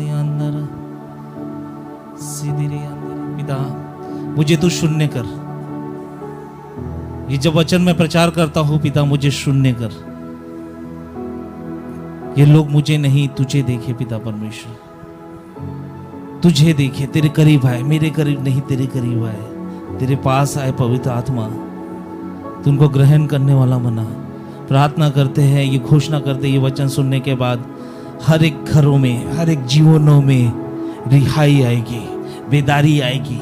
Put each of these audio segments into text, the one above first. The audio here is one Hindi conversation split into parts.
अंदर सीधे अंदर। पिता मुझे तू शून्य कर, ये जब वचन में प्रचार करता हूं पिता मुझे शून्य कर, ये लोग मुझे नहीं तुझे देखे पिता परमेश्वर, तुझे देखे, तेरे करीब आए, मेरे करीब नहीं तेरे करीब आए, तेरे पास आए पवित्र आत्मा, तुमको ग्रहण करने वाला बना। प्रार्थना करते हैं, ये घोषणा करते हैं, ये वचन सुनने के बाद हर एक घरों में, हर एक जीवनों में रिहाई आएगी, बेदारी आएगी।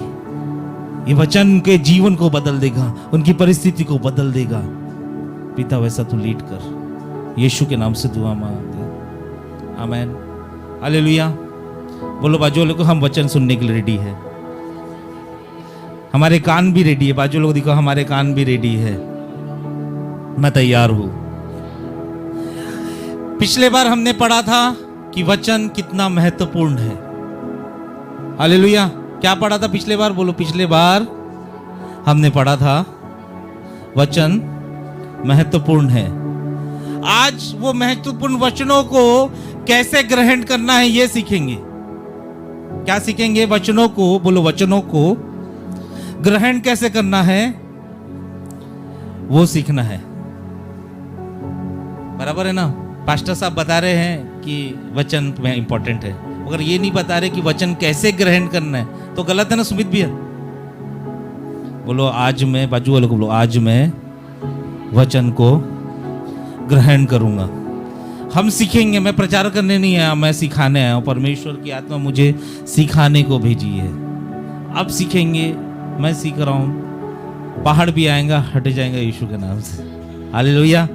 ये वचन उनके जीवन को बदल देगा, उनकी परिस्थिति को बदल देगा। पिता वैसा तू लीड कर, यीशु के नाम से दुआ मांगते हैं, आमीन, हालेलुया। बोलो बाजू वाले को हम वचन सुनने के लिए रेडी है, हमारे कान भी रेडी है। बाजू लोग दिखो, हमारे कान भी रेडी है, मैं तैयार हूं। पिछले बार हमने पढ़ा था कि वचन कितना महत्वपूर्ण है, हालेलुया। क्या पढ़ा था पिछले बार? बोलो, पिछले बार हमने पढ़ा था वचन महत्वपूर्ण है। आज वो महत्वपूर्ण वचनों को कैसे ग्रहण करना है ये सीखेंगे। क्या सीखेंगे? वचनों को, बोलो, वचनों को ग्रहण कैसे करना है वो सीखना है। बराबर है ना? पास्टर साहब बता रहे हैं कि वचन में इंपॉर्टेंट है, अगर ये नहीं बता रहे कि वचन कैसे ग्रहण करना है तो गलत है ना सुमित भैया? बोलो, आज मैं, बाजू वालों को बोलो, आज मैं वचन को ग्रहण करूंगा। हम सीखेंगे, मैं प्रचार करने नहीं आया, मैं सिखाने आया हूं। परमेश्वर की आत्मा मुझे सिखाने को भेजी है। अब सीखेंगे, मैं सीख रहा हूं। पहाड़ भी आएगा, हट जाएगा यीशु के नाम से, हालेलुया।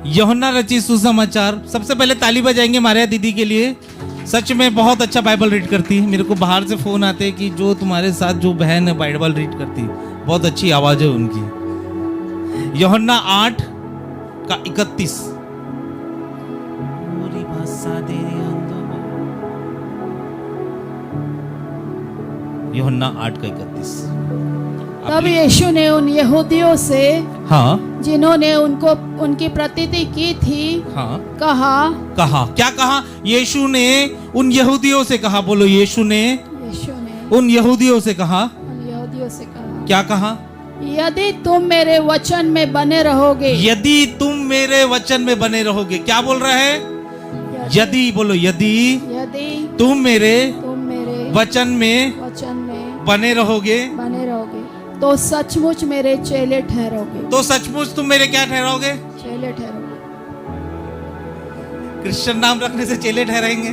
यूहन्ना रचित सुसमाचार। सबसे पहले ताली बजाएंगे मारिया दीदी के लिए, सच में बहुत अच्छा बाइबल रीड करती है। मेरे को बाहर से फोन आते हैं कि जो तुम्हारे साथ जो बहन है बाइबल रीड करती है, बहुत अच्छी आवाज है उनकी। यूहन्ना 8:31। यूहन्ना 8:31। तब यीशु ने उन यहूदियों से, हाँ, जिन्होंने उनको उनकी प्रतीति की थी, हाँ, कहा। क्या कहा? यीशु ने उन यहूदियों से कहा। बोलो, यीशु ने उन यहूदियों से कहा। क्या कहा? यदि तुम मेरे वचन में बने रहोगे। यदि तुम मेरे वचन में बने रहोगे। क्या बोल रहा है? यदि, बोलो, यदि तुम मेरे वचन में बने रहोगे तो सचमुच मेरे चेले ठहरोगे। तो सचमुच तुम मेरे क्या ठहरोगे? चेले ठहरोगे। क्रिश्चियन नाम रखने से चेले ठहरेंगे?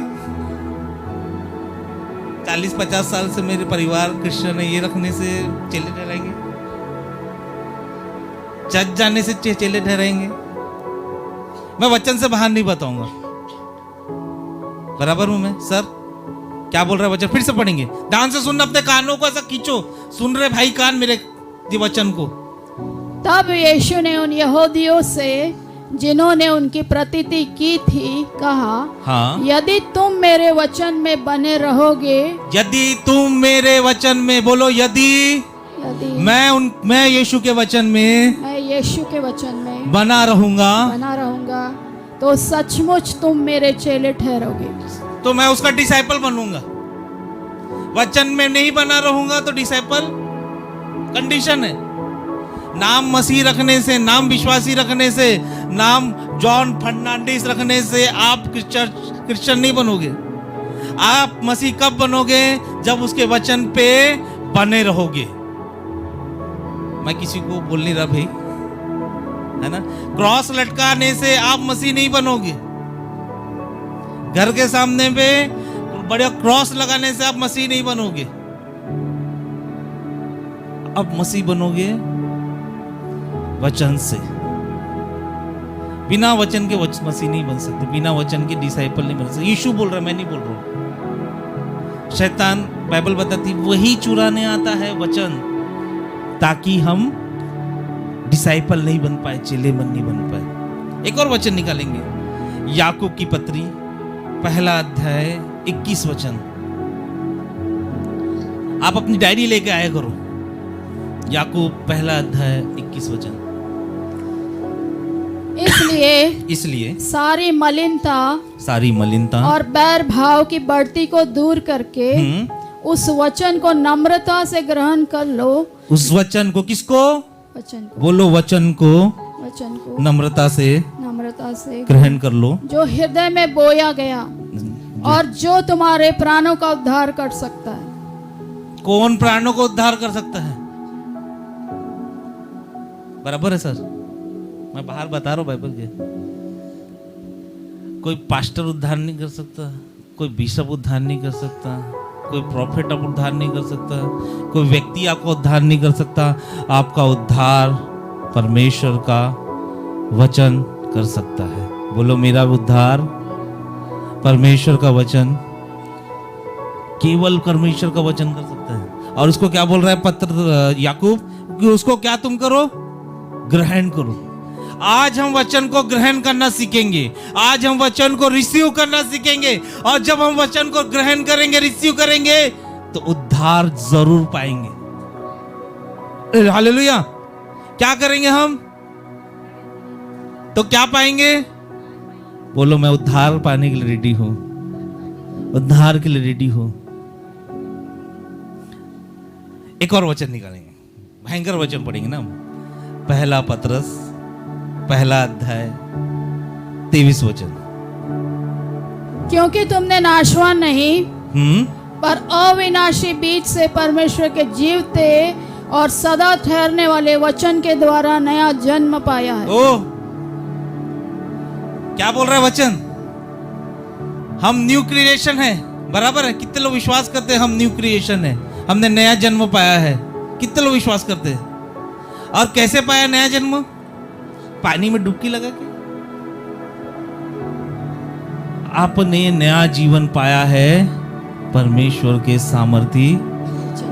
40-50 साल से मेरे परिवार क्रिश्चियन है, ये रखने से चेले ठहरेंगे? चर्च जाने से चेले ठहरेंगे? मैं वचन से बाहर नहीं बताऊंगा। बराबर हूं मैं? सर क्या बोल रहा है वचन? फिर से पढ़ेंगे, ध्यान से सुनना, अपने कानों को ऐसा खींचो, सुन रहे भाई कान मेरे वचन को। तब यीशु ने उन यहूदियों से, जिन्होंने उनकी प्रतीति की थी, कहा, हाँ, यदि तुम मेरे वचन में बने रहोगे। यदि तुम मेरे वचन में, बोलो, यदि मैं यीशु के वचन में, मैं यीशु के वचन में बना रहूंगा तो सचमुच तुम मेरे चेले ठहरोगे। तो मैं उसका डिसाइपल बनूंगा। वचन में नहीं बना रहूंगा तो डिसाइपल कंडीशन है। नाम मसीह रखने से, नाम विश्वासी रखने से, नाम जॉन फर्नांडिस रखने से आप क्रिश्चियन नहीं बनोगे। आप मसीह कब बनोगे? जब उसके वचन पे बने रहोगे। मैं किसी को बोल नहीं रहा भाई, है ना? क्रॉस लटकाने से आप मसीह नहीं बनोगे। घर के सामने पे बड़े क्रॉस लगाने से आप मसीह नहीं बनोगे। अब मसीह बनोगे वचन से। बिना वचन के मसीह नहीं बन सकते, बिना वचन के डिसाइपल नहीं बन सकते। यीशु बोल रहा है, मैं नहीं बोल रहा हूं। शैतान, बाइबल बताती, वही चुराने आता है वचन, ताकि हम डिसाइपल नहीं बन पाए, चेले नहीं बन पाए। एक और वचन निकालेंगे, याकूब की पत्री 1 अध्याय 21 वचन। आप अपनी डायरी लेके आया करो। याकूब 1 अध्याय 21 वचन। इस इसलिए सारी मलिनता सारी मलिनता और बैर भाव की बढ़ती को दूर करके उस वचन को नम्रता से ग्रहण कर लो। उस वचन को, किसको? वचन को, बोलो, वचन को नम्रता से ग्रहण कर लो, जो हृदय में बोया गया और जो तुम्हारे प्राणों का उद्धार कर सकता है। कौन प्राणों को उद्धार कर सकता है? बराबर है सर, मैं बाहर बता रहा हूं बाइबल के। कोई पास्टर उद्धार नहीं कर सकता, कोई बिशप उद्धार नहीं कर सकता, कोई प्रॉफिट आप उद्धार नहीं कर सकता, कोई व्यक्ति आपको उद्धार नहीं कर सकता। आपका उद्धार परमेश्वर का वचन कर सकता है। बोलो, मेरा उद्धार परमेश्वर का वचन, केवल परमेश्वर का वचन कर सकता है। और उसको क्या बोल रहा है पत्र याकूब कि उसको क्या तुम करो? ग्रहण करो। आज हम वचन को ग्रहण करना सीखेंगे, आज हम वचन को रिसीव करना सीखेंगे, और जब हम वचन को ग्रहण करेंगे, रिसीव करेंगे, तो उद्धार जरूर पाएंगे। हालेलुया। क्या करेंगे हम? तो क्या पाएंगे? बोलो, मैं उद्धार पाने के लिए रेडी हूं, उद्धार के लिए रेडी हूं। एक और वचन निकालेंगे, भयंकर वचन पढ़ेंगे ना। पहला पत्रस पहला अध्याय 23 वचन। क्योंकि तुमने नाशवान नहीं पर अविनाशी बीज से परमेश्वर के जीवते और सदा ठहरने वाले वचन के द्वारा नया जन्म पाया है। ओ, क्या बोल रहा है वचन? हम न्यू क्रिएशन है, बराबर है। कितने लोग विश्वास करते हैं हम न्यू क्रिएशन है, हमने नया जन्म पाया है? कितने लोग विश्वास करते हैं? और कैसे पाया नया जन्म? पानी में डुबकी लगा के। आपने नया जीवन पाया है परमेश्वर के सामर्थी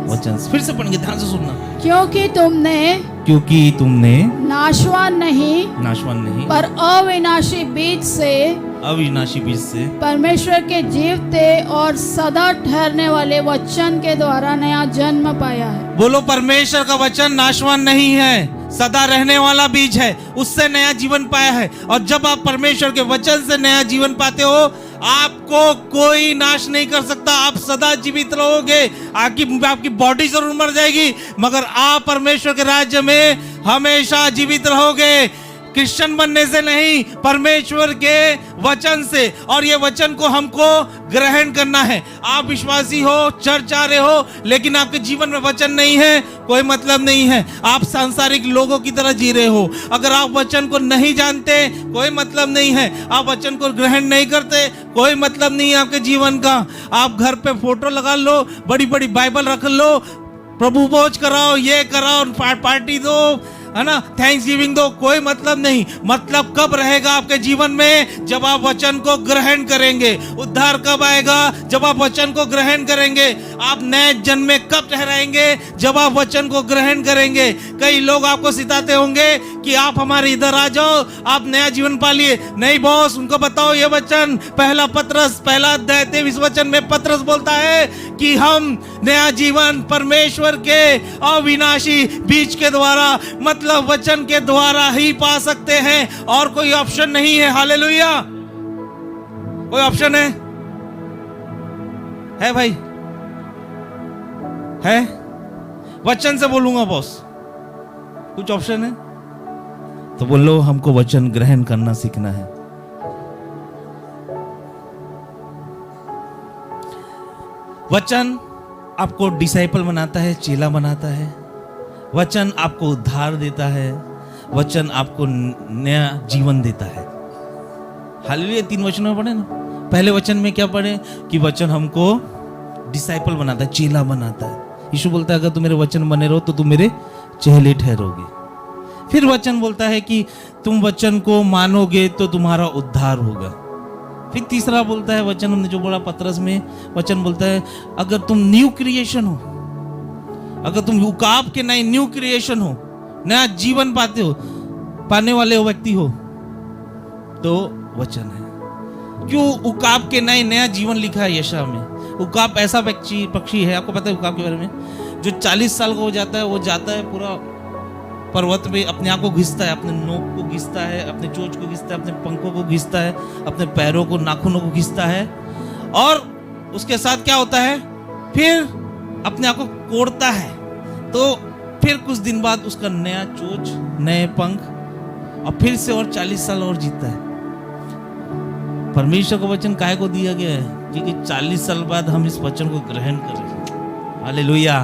वचन। फिर से पढ़ेंगे, ध्यान से सुनना। क्योंकि तुमने नाशवान नहीं पर अविनाशी बीज से परमेश्वर के जीवते और सदा ठहरने वाले वचन के द्वारा नया जन्म पाया है। बोलो, परमेश्वर का वचन नाशवान नहीं है, सदा रहने वाला बीज है, उससे नया जीवन पाया है। और जब आप परमेश्वर के वचन से नया जीवन पाते हो, आपको कोई नाश नहीं कर सकता, आप सदा जीवित रहोगे। आपकी बॉडी जरूर मर जाएगी, मगर आप परमेश्वर के राज्य में हमेशा जीवित रहोगे। क्रिश्चियन बनने से नहीं, परमेश्वर के वचन से। और ये वचन को हमको ग्रहण करना है। आप विश्वासी हो, चर्च आ रहे हो, लेकिन आपके जीवन में वचन नहीं है, कोई मतलब नहीं है। आप सांसारिक लोगों की तरह जी रहे हो। अगर आप वचन को नहीं जानते, कोई मतलब नहीं है। आप वचन को ग्रहण नहीं करते, कोई मतलब नहीं है आपके जीवन का। आप घर पे फोटो लगा लो, बड़ी बड़ी बाइबल रख लो, प्रभु भोज कराओ, ये कराओ, पार्टी दो, है ना, थैंक्स गिविंग दो, कोई मतलब नहीं। मतलब कब रहेगा आपके जीवन में? जब आप वचन को ग्रहण करेंगे। उद्धार कब आएगा? जब आप वचन को ग्रहण करेंगे। आप नए जन्म में कब ठहराएंगे? जब आप वचन को ग्रहण करेंगे। कई लोग आपको सिखाते होंगे कि आप हमारे इधर आ जाओ, आप नया जीवन पा लिए। नहीं बॉस, उनको बताओ ये वचन पहला पत्रस पहला अध्याय 23 वचन में पत्रस बोलता है कि हम नया जीवन परमेश्वर के अविनाशी बीज के द्वारा, मतलब वचन के द्वारा ही पा सकते हैं, और कोई ऑप्शन नहीं है। हालेलुया। कोई ऑप्शन है भाई? है? वचन से बोलूंगा बॉस, कुछ ऑप्शन है? तो बोलो, हमको वचन ग्रहण करना सीखना है। वचन आपको डिसाइपल बनाता है, चेला बनाता है। वचन आपको उद्धार देता है, वचन आपको नया जीवन देता है। हालेलुया। 3 वचनों में पढ़े ना। पहले वचन में क्या पढ़े कि वचन हमको डिसाइपल बनाता है, चेला बनाता है। यीशु बोलता है, अगर तुम मेरे वचन बने रहो तो तुम मेरे चेले ठहरोगे। फिर वचन बोलता है कि तुम वचन को मानोगे तो तुम्हारा उद्धार होगा। फिर तीसरा बोलता है वचन, हमने जो बोला पत्रस में, वचन बोलता है अगर तुम न्यू क्रिएशन हो, अगर तुम उकाब के नए न्यू क्रिएशन हो, नया जीवन पाते हो, पाने वाले हो व्यक्ति हो, तो वचन है। क्यों उकाब के नया जीवन लिखा है यशा में? उकाब ऐसा पक्षी है, आपको पता है उकाब के बारे में, जो 40 साल का हो जाता है, वो जाता है पूरा पर्वत पे अपने आप को घिसता है, अपने नोक को घिसता है, अपने चोंच को घिसता है, अपने पंखों को घिसता है, अपने पैरों को, नाखूनों को घिसता है, और उसके साथ क्या होता है, फिर अपने आप को कोड़ता है। तो फिर कुछ दिन बाद उसका नया चोंच, नए पंख, और फिर से और 40 साल और जीता है। परमेश्वर का वचन काहे को दिया गया है? क्योंकि 40 साल बाद हम इस वचन को ग्रहण करें। हालेलुया।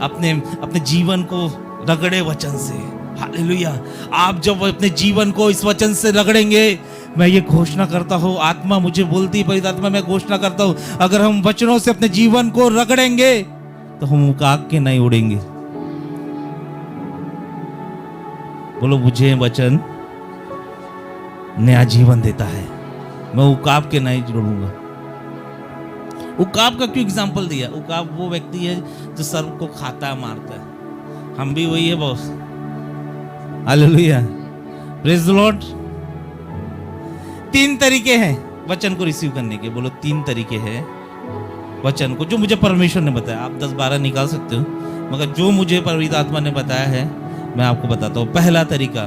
अपने जीवन को रगड़े वचन से। हालेलुया। आप जब अपने जीवन को इस वचन से रगड़ेंगे, मैं ये घोषणा करता हूँ, आत्मा मुझे बोलती है, पवित्र आत्मा, मैं घोषणा करता हूँ, अगर हम वचनों से अपने जीवन को रगड़ेंगे तो हम उकाक के नहीं उड़ेंगे। बोलो, मुझे वचन नया जीवन देता है, मैं उकाब के नहीं जुड़ूंगा। उकाब का क्यों एग्जाम्पल दिया? उकाब वो व्यक्ति है जो सर्व को खाता है, मारता है। हम भी वही है boss. Hallelujah, praise the Lord. 3 तरीके हैं वचन को रिसीव करने के। बोलो, 3 तरीके हैं वचन को, जो मुझे परमेश्वर ने बताया। आप 10-12 निकाल सकते हो, मगर जो मुझे पवित्र आत्मा ने बताया है मैं आपको बताता हूँ। पहला तरीका,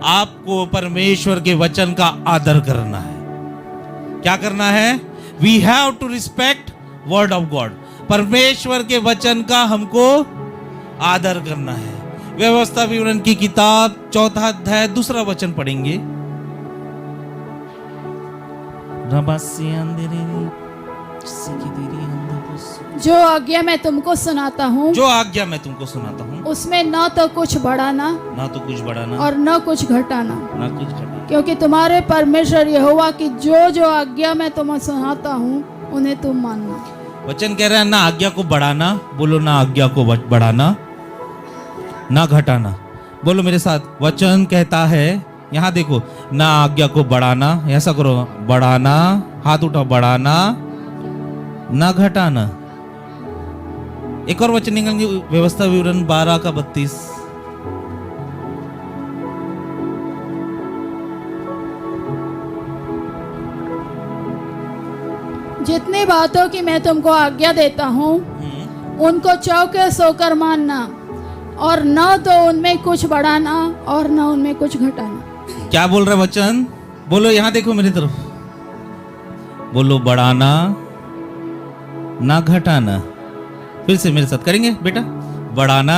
आपको परमेश्वर के वचन का आदर करना है। क्या करना है? We have to respect word of God. परमेश्वर के वचन का हमको आदर करना है। व्यवस्था विवरण की किताब 4 अध्याय 2 वचन पढ़ेंगे। जो आज्ञा मैं तुमको सुनाता हूँ, जो आज्ञा मैं तुमको सुनाता हूँ, उसमें न तो कुछ बढ़ाना, ना तो कुछ बढ़ाना, और न कुछ घटाना, ना कुछ घटाना, क्योंकि तुम्हारे परमेश्वर यहोवा की जो आज्ञा मैं तुम्हें सुनाता हूँ उन्हें तुम मानना। वचन कह रहा है ना आज्ञा को बढ़ाना, बोलो ना आज्ञा को बढ़ाना, ना घटाना। बोलो मेरे साथ, वचन कहता है, यहाँ देखो, ना आज्ञा को बढ़ाना, ऐसा करो, बढ़ाना, हाथ उठाओ, बढ़ाना, ना घटाना। एक और वचन निकलेंगे, व्यवस्था विवरण 12:32। जितनी बातों की मैं तुमको आज्ञा देता हूँ उनको चौके सोकर मानना, और न तो उनमें कुछ बढ़ाना और न उनमें कुछ घटाना। क्या बोल रहा है वचन? बोलो, यहाँ देखो मेरी तरफ, बोलो, बढ़ाना ना घटाना। फिर से मेरे साथ करेंगे बेटा, बढ़ाना,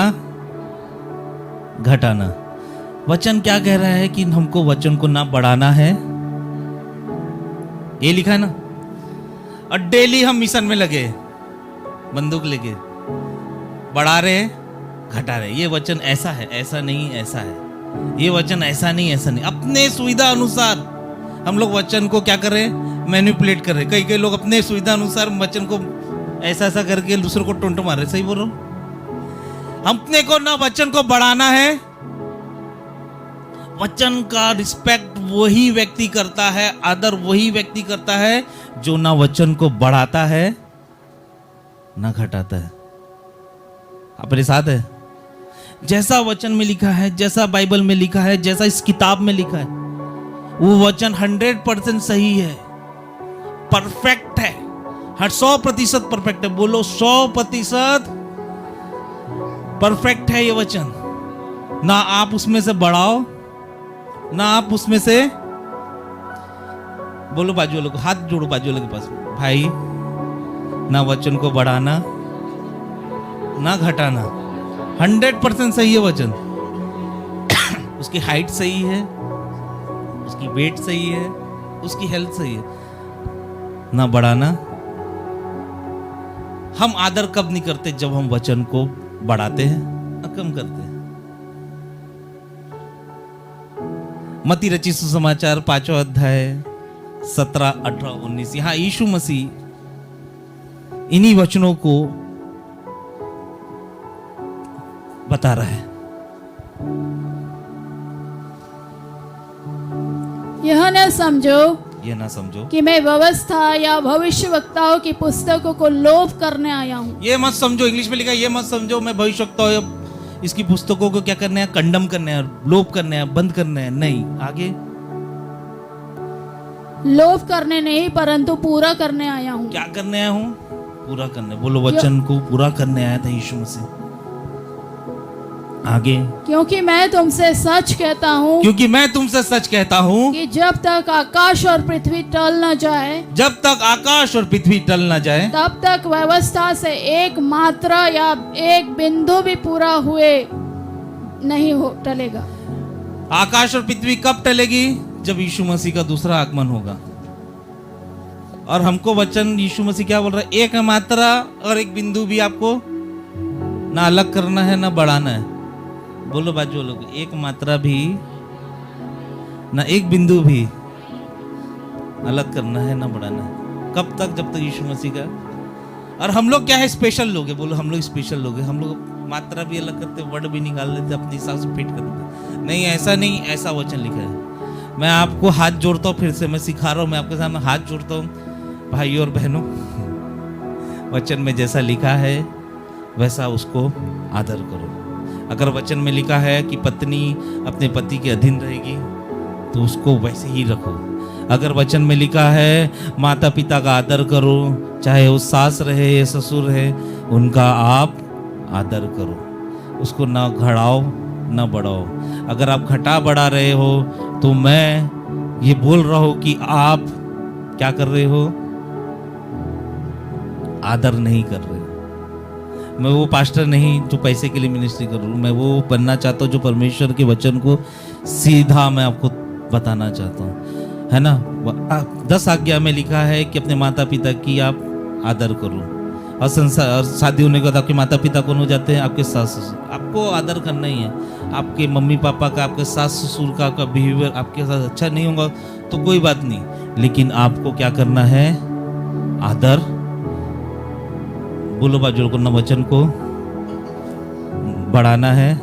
घटाना। वचन क्या कह रहा है कि हमको वचन को ना बढ़ाना है, ये लिखा है ना। और डेली हम मिशन में लगे, बंदूक लेके बढ़ा रहे, घटा रहे। ये वचन ऐसा है, ऐसा नहीं, ऐसा है। ये वचन ऐसा नहीं, ऐसा नहीं। अपने सुविधा अनुसार हम लोग वचन को क्या कर रहे हैं? मैनिपुलेट कर रहे हैं। कई लोग अपने सुविधा अनुसार वचन को ऐसा ऐसा करके दूसरे को टोंट मार रहे। सही बोल रहा हूं? अपने को ना वचन को बढ़ाना है। वचन का रिस्पेक्ट वही व्यक्ति करता है, आदर वही व्यक्ति करता है जो ना वचन को बढ़ाता है ना घटाता है। आप मेरे साथ है? जैसा वचन में लिखा है, जैसा बाइबल में लिखा है, जैसा इस किताब में लिखा है, वो वचन 100% सही है, परफेक्ट है, 100% परफेक्ट है। बोलो, 100% परफेक्ट है ये वचन। ना आप उसमें से बढ़ाओ, ना आप उसमें से, बोलो बाजू वालों को, हाथ जोड़ो बाजू वालों के पास, भाई, ना वचन को बढ़ाना ना घटाना। 100% सही है वचन। उसकी हाइट सही है, उसकी वेट सही है, उसकी हेल्थ सही है। ना बढ़ाना। हम आदर कब नहीं करते? जब हम वचन को बढ़ाते हैं और कम करते हैं। मत्ती रचित सुसमाचार 5वां अध्याय 17, 18, 19। यहां यीशु मसीह इन्हीं वचनों को बता रहा है। यह न समझो, ये ना समझो कि मैं व्यवस्था या भविष्य वक्ताओं की पुस्तकों को लोप करने आया हूँ। ये मत समझो, इंग्लिश में लिखा है, ये मत समझो मैं भविष्यवक्ताओं इसकी पुस्तकों को क्या करने हैं? कंडम करने हैं, लोप करने हैं, बंद करने हैं। नहीं, आगे, लोप करने नहीं परंतु पूरा करने आया हूँ। क्या करने आया हूँ? पूरा करने। बोलो, वचन को पूरा करने आया था यीशु मसीह। आगे, क्योंकि मैं तुमसे सच कहता हूँ क्योंकि मैं तुमसे सच कहता हूँ कि जब तक आकाश और पृथ्वी टल न जाए, जब तक आकाश और पृथ्वी टल न जाए, तब तक व्यवस्था से एक मात्रा या एक बिंदु भी पूरा हुए नहीं हो टलेगा। आकाश और पृथ्वी कब टलेगी? जब यीशु मसीह का दूसरा आगमन होगा। और हमको वचन यीशु मसीह क्या बोल रहा है? एक मात्रा और एक बिंदु भी आपको ना अलग करना है ना बढ़ाना है। बोलो बाजू लोग, एक मात्रा भी ना एक बिंदु भी अलग करना है ना बढ़ाना है। कब तक? जब तक यीशु मसीह का। और हम लोग क्या है? स्पेशल लोग है। बोलो हम लोग स्पेशल लोग है। हम लोग मात्रा भी अलग करते, वर्ड भी निकाल लेते, अपने हिसाब से फिट करते। नहीं, ऐसा नहीं, ऐसा वचन लिखा है। मैं आपको हाथ जोड़ता हूँ, फिर से मैं सिखा रहा हूँ, मैं आपके सामने हाथ जोड़ता हूँ भाइयों और बहनों। वचन में जैसा लिखा है वैसा उसको आदर करो। अगर वचन में लिखा है कि पत्नी अपने पति के अधीन रहेगी तो उसको वैसे ही रखो। अगर वचन में लिखा है माता पिता का आदर करो, चाहे वो सास रहे या ससुर रहे, उनका आप आदर करो। उसको ना घटाओ ना बढ़ाओ। अगर आप घटा बढ़ा रहे हो तो मैं ये बोल रहा हूं कि आप क्या कर रहे हो? आदर नहीं कर रहे हो। मैं वो पास्टर नहीं जो पैसे के लिए मिनिस्ट्री कर रहा हूँ। मैं वो बनना चाहता हूँ जो परमेश्वर के वचन को सीधा मैं आपको बताना चाहता हूँ, है ना। 10 आज्ञा में लिखा है कि अपने माता पिता की आप आदर करो। और संसार शादी होने के बाद आपके माता पिता कौन हो जाते हैं? आपके सास ससुर। आपको आदर करना ही है। आपके मम्मी पापा का, आपके सास ससुर का आपका बिहेवियर आपके साथ अच्छा नहीं होगा तो कोई बात नहीं, लेकिन आपको क्या करना है? आदर। बोलो बाजू को, न वचन को बढ़ाना है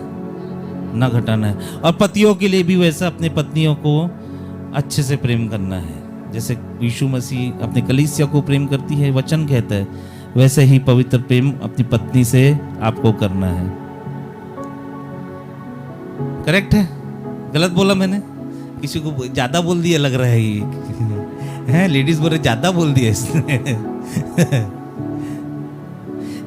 ना घटाना है। और पतियों के लिए भी वैसा अपने पत्नियों को अच्छे से प्रेम करना है। जैसे यीशु मसीह अपने कलीसिया को प्रेम करती है, वचन कहता है, वैसे ही पवित्र प्रेम अपनी पत्नी से आपको करना है। करेक्ट है? गलत बोला मैंने? किसी को ज्यादा बोल दिया लग रहा है ये है। लेडीज बोल रहे ज्यादा बोल दिया इसने।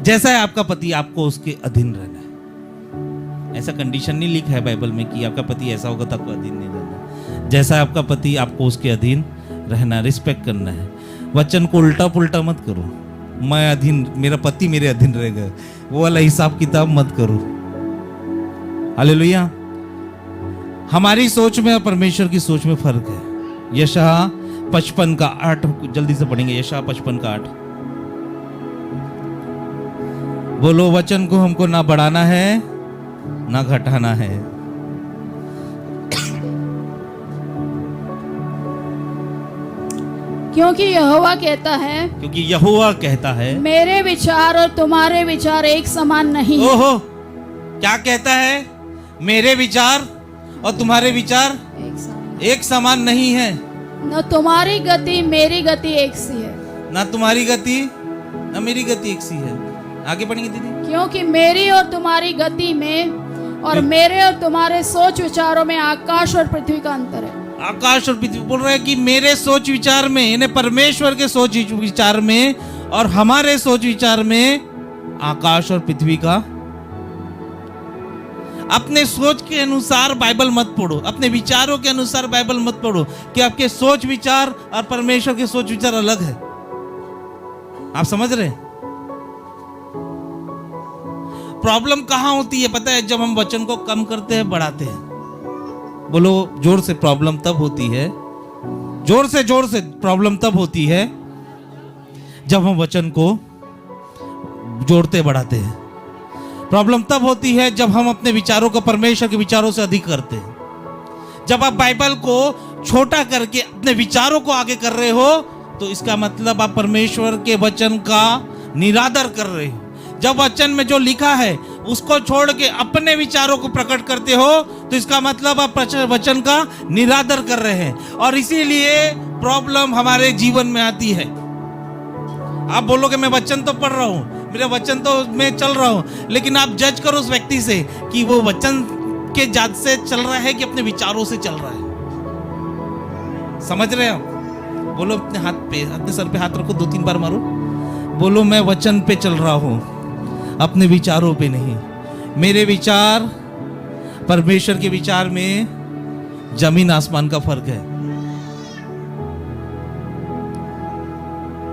जैसा है आपका पति, आपको उसके अधीन रहना है। ऐसा कंडीशन नहीं लिखा है बाइबल में कि आपका पति ऐसा होगा तो आपको अधीन नहीं रहना। जैसा है आपका पति, आपको उसके अधीन रहना, रिस्पेक्ट करना है। वचन को उल्टा पुल्टा मत करो। मैं अधीन, मेरा पति मेरे अधीन रहेगा, वो वाला हिसाब किताब मत करो। हालेलुया। हमारी सोच में और परमेश्वर की सोच में फर्क है। यशायाह 55 का 8 जल्दी से पढ़ेंगे। यशायाह 55 का 8। बोलो, वचन को हमको ना बढ़ाना है ना घटाना है। क्योंकि यहोवा कहता है, क्योंकि यहोवा कहता है, मेरे विचार और तुम्हारे विचार एक समान नहीं है। ओहो, क्या कहता है? मेरे विचार और तुम्हारे विचार एक समान नहीं है। न तुम्हारी गति मेरी गति एक सी है, ना तुम्हारी गति ना मेरी गति एक सी है। आगे पढ़ेंगे दीदी। क्योंकि मेरी और तुम्हारी गति में और मेरे और तुम्हारे सोच विचारों में आकाश और पृथ्वी का अंतर है। आकाश और पृथ्वी बोल रहा है कि मेरे सोच विचार में, यानी परमेश्वर के सोच विचार में और हमारे सोच विचार में आकाश और पृथ्वी का। अपने सोच के अनुसार बाइबल मत पढ़ो, अपने विचारों के अनुसार बाइबल मत पढ़ो कि आपके सोच विचार और परमेश्वर के सोच विचार अलग है। आप समझ रहे? प्रॉब्लम कहां होती है पता है? जब हम वचन को कम करते हैं, बढ़ाते हैं। बोलो जोर से, प्रॉब्लम तब होती है, जोर से प्रॉब्लम तब होती है जब हम वचन को जोड़ते बढ़ाते हैं। प्रॉब्लम तब होती है जब हम अपने विचारों को परमेश्वर के विचारों से अधिक करते हैं। जब आप बाइबल को छोटा करके अपने विचारों को आगे कर रहे हो तो इसका मतलब आप परमेश्वर के वचन का निरादर कर रहे हो। जब वचन में जो लिखा है उसको छोड़ के अपने विचारों को प्रकट करते हो तो इसका मतलब आप वचन का निरादर कर रहे हैं, और इसीलिए प्रॉब्लम हमारे जीवन में आती है। आप बोलोगे मैं वचन तो पढ़ रहा हूं, मेरा वचन तो मैं चल रहा हूं, लेकिन आप जज करो उस व्यक्ति से कि वो वचन के जात से चल रहा है कि अपने विचारों से चल रहा है। समझ रहे हो? बोलो अपने हाथ पे, अपने सर पे हाथ रखो, 2-3 बार मारो। बोलो मैं वचन पे चल रहा हूं, अपने विचारों पे नहीं। मेरे विचार परमेश्वर के विचार में जमीन आसमान का फर्क है।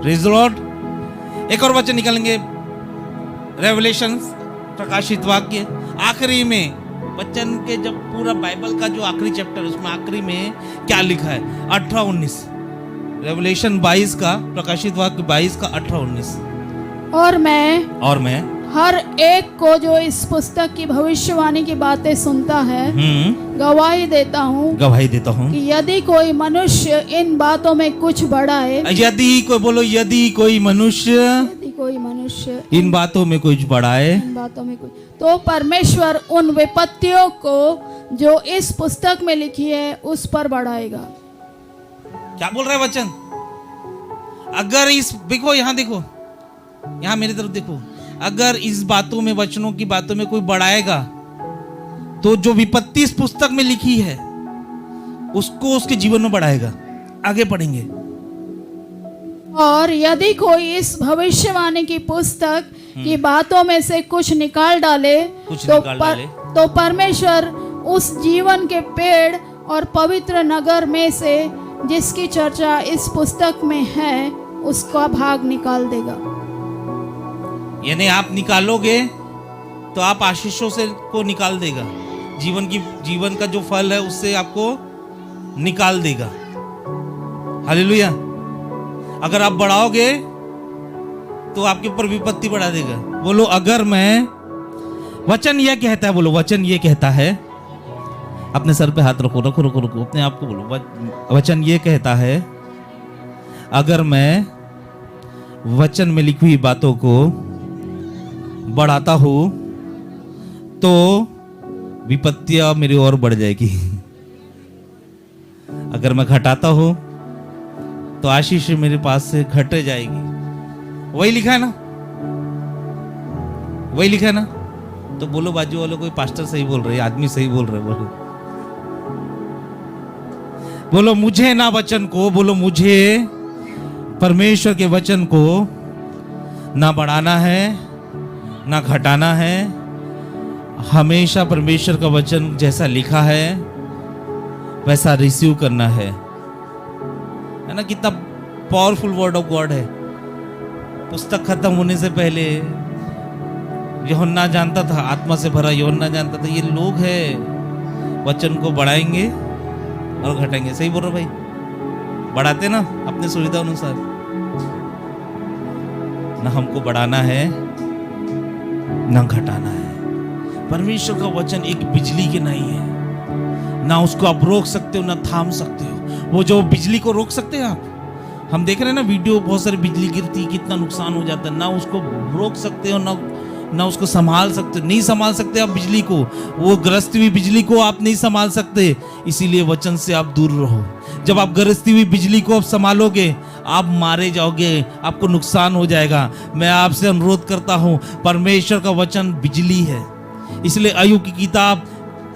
Praise the Lord. एक और वचन निकालेंगे, रेवलेशन, प्रकाशित वाक्य, आखिरी में वचन के, जब पूरा बाइबल का जो आखिरी चैप्टर, उसमें आखिरी में क्या लिखा है, 18-19, रेवलेशन 22 का, प्रकाशित वाक्य 22 का 18-19। और मैं हर एक को जो इस पुस्तक की भविष्यवाणी की बातें सुनता है गवाही देता हूँ कि यदि कोई मनुष्य इन बातों में कुछ बढ़ाए, यदि कोई मनुष्य इन बातों में कुछ बढ़ाए, तो परमेश्वर उन विपत्तियों को जो इस पुस्तक में लिखी है उस पर बढ़ाएगा। क्या बोल रहा है वचन? अगर इस, देखो यहाँ, देखो यहाँ मेरी तरफ देखो, अगर इस बातों में, वचनों की बातों में कोई बढ़ाएगा तो जो विपत्ति इस पुस्तक में लिखी है उसको उसके जीवन में बढ़ाएगा। आगे पढ़ेंगे। और यदि कोई इस भविष्यवाणी की पुस्तक की बातों में से कुछ निकाल डाले, तो परमेश्वर उस जीवन के पेड़ और पवित्र नगर में से जिसकी चर्चा इस पुस्तक में है उसका भाग निकाल देगा। यानी आप निकालोगे तो आप आशीषों से को निकाल देगा, जीवन का जो फल है उससे आपको निकाल देगा। हालेलुया। अगर आप बढ़ाओगे तो आपके ऊपर विपत्ति बढ़ा देगा। बोलो, अगर मैं, वचन ये कहता है, बोलो वचन ये कहता है, अपने सर पे हाथ रखो, अपने आप को बोलो, वचन ये कहता है, अगर मैं वचन में लिखी हुई बातों को बढ़ाता हूं तो विपत्तियां मेरी ओर बढ़ जाएगी। अगर मैं घटाता हूं तो आशीष मेरे पास से घट जाएगी। वही लिखा है ना, वही लिखा है ना। तो बोलो बाजू वालों, कोई पास्टर सही बोल रहे, आदमी सही बोल रहे, बोलो मुझे ना वचन को, बोलो मुझे परमेश्वर के वचन को ना बढ़ाना है ना घटाना है। हमेशा परमेश्वर का वचन जैसा लिखा है वैसा रिसीव करना है ना। कितना पावरफुल वर्ड ऑफ गॉड है। पुस्तक खत्म होने से पहले यूहन्ना जानता था, आत्मा से भरा यूहन्ना जानता था, ये लोग हैं वचन को बढ़ाएंगे और घटाएंगे। सही बोल रहे भाई? बढ़ाते ना अपने सुविधा अनुसार। ना हमको बढ़ाना है ना घटाना है। परमेश्वर का वचन एक बिजली के नहीं है, ना उसको आप रोक सकते हो ना थाम सकते हो। वो जो बिजली को रोक सकते हैं आप, हम देख रहे हैं ना वीडियो, बहुत सारी बिजली गिरती, कितना नुकसान हो जाता है। ना उसको रोक सकते हो ना उसको संभाल सकते हो, नहीं संभाल सकते आप बिजली को। वो गरजती हुई बिजली को आप नहीं संभाल सकते, इसीलिए वचन से आप दूर रहो। जब आप गरजती हुई बिजली को आप संभालोगे आप मारे जाओगे, आपको नुकसान हो जाएगा। मैं आपसे अनुरोध करता हूं, परमेश्वर का वचन बिजली है। इसलिए अय्यूब की किताब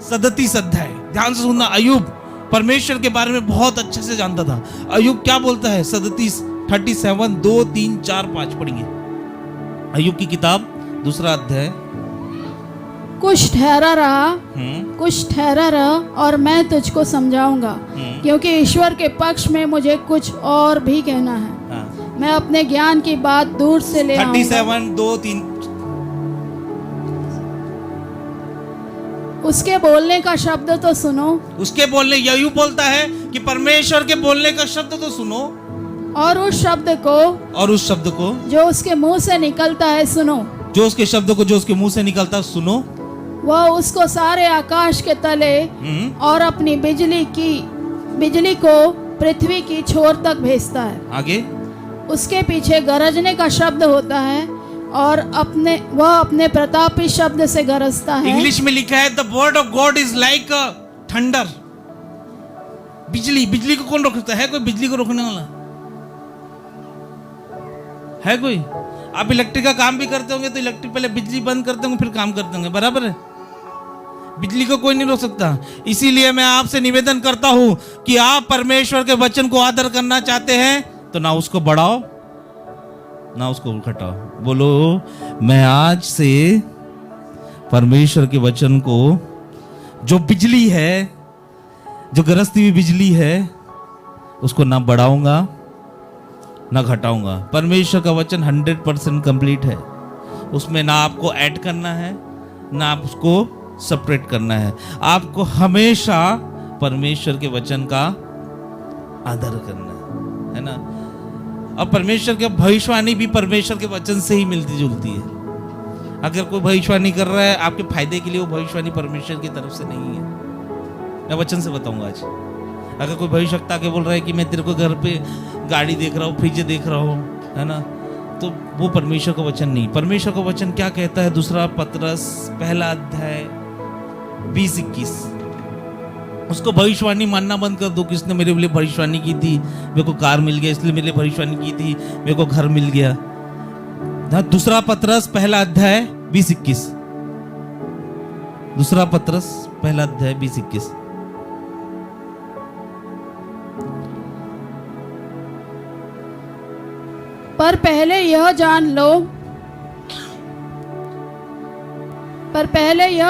37 अध्याय, ध्यान से सुनना। अय्यूब परमेश्वर के बारे में बहुत अच्छे से जानता था। अय्यूब क्या बोलता है? 37 2 3 4 5 पढ़िए। अय्यूब की किताब 2 अध्याय। कुछ ठहरा रहा और मैं तुझको समझाऊंगा, क्योंकि ईश्वर के पक्ष में मुझे कुछ और भी कहना है। हाँ। मैं अपने ज्ञान की बात दूर से ले आऊंगा। 37 2 3। उसके बोलने का शब्द तो सुनो। उसके बोलने, यही बोलता है कि परमेश्वर के बोलने का शब्द तो सुनो, और उस शब्द को जो उसके मुंह से निकलता है सुनो। जो उसके शब्द को जो उसके मुंह से निकलता है सुनो। वह उसको सारे आकाश के तले और अपनी बिजली को पृथ्वी की छोर तक भेजता है। आगे उसके पीछे गरजने का शब्द होता है और वह अपने प्रतापी शब्द से गरजता है। इंग्लिश में लिखा है, the word of God is like a thunder. बिजली को कौन रोक सकता है? कोई बिजली को रोकने वाला है? कोई? आप इलेक्ट्रिक का काम भी करते होंगे तो इलेक्ट्रिक पहले बिजली बंद करते होंगे फिर काम करते होंगे, बराबर है? बिजली को कोई नहीं रोक सकता। इसीलिए मैं आपसे निवेदन करता हूं कि आप परमेश्वर के वचन को आदर करना चाहते हैं तो ना उसको बढ़ाओ ना उसको घटाओ। बोलो, मैं आज से परमेश्वर के वचन को जो बिजली है, जो गरजती हुई बिजली है, उसको ना बढ़ाऊंगा ना घटाऊंगा। परमेश्वर का वचन 100% कंप्लीट है। उसमें ना आपको ऐड करना है ना आप उसको सेपरेट करना है। आपको हमेशा परमेश्वर के वचन का आदर करना है ना। और परमेश्वर की भविष्यवाणी भी परमेश्वर के वचन से ही मिलती जुलती है। अगर कोई भविष्यवाणी कर रहा है आपके फायदे के लिए, वो भविष्यवाणी परमेश्वर की तरफ से नहीं है। मैं वचन से बताऊंगा आज। अगर कोई भविष्यवक्ता के बोल रहा है कि मैं तेरे को घर पे गाड़ी देख रहा हूँ, फ्रिज देख रहा हूँ, है ना, तो वो परमेश्वर का वचन नहीं। परमेश्वर का वचन क्या कहता है? दूसरा पतरस पहला अध्याय 20-21। उसको भविष्यवाणी मानना बंद कर दो। किसने मेरे लिए भविष्यवाणी की थी? मेरे को कार मिल गया, इसलिए मेरे लिए भविष्यवाणी की थी, मेरे को घर मिल गया। दूसरा पतरस पहला अध्याय 20-21। दूसरा पतरस पहला अध्याय 20-21। पर पहले यह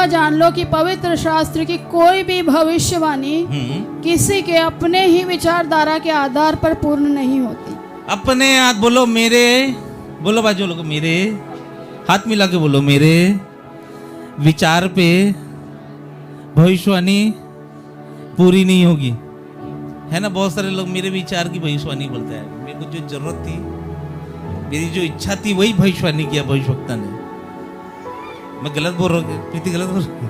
जान लो कि पवित्र शास्त्र की कोई भी भविष्यवाणी किसी के अपने ही विचारधारा के आधार पर पूर्ण नहीं होती। अपने हाथ बोलो मेरे, बोलो बाजू लोग मेरे, हाथ मिला के बोलो मेरे विचार पे भविष्यवाणी पूरी नहीं होगी, है ना। बहुत सारे लोग मेरे विचार की भविष्यवाणी बोलते हैं। मेरे को जो जरूरत थी, मेरी जो इच्छा थी, वही भविष्यवाणी किया भविष्यवक्ता ने। मैं गलत बोल रहा हूँ प्रीति? गलत बोल रहा हूँ?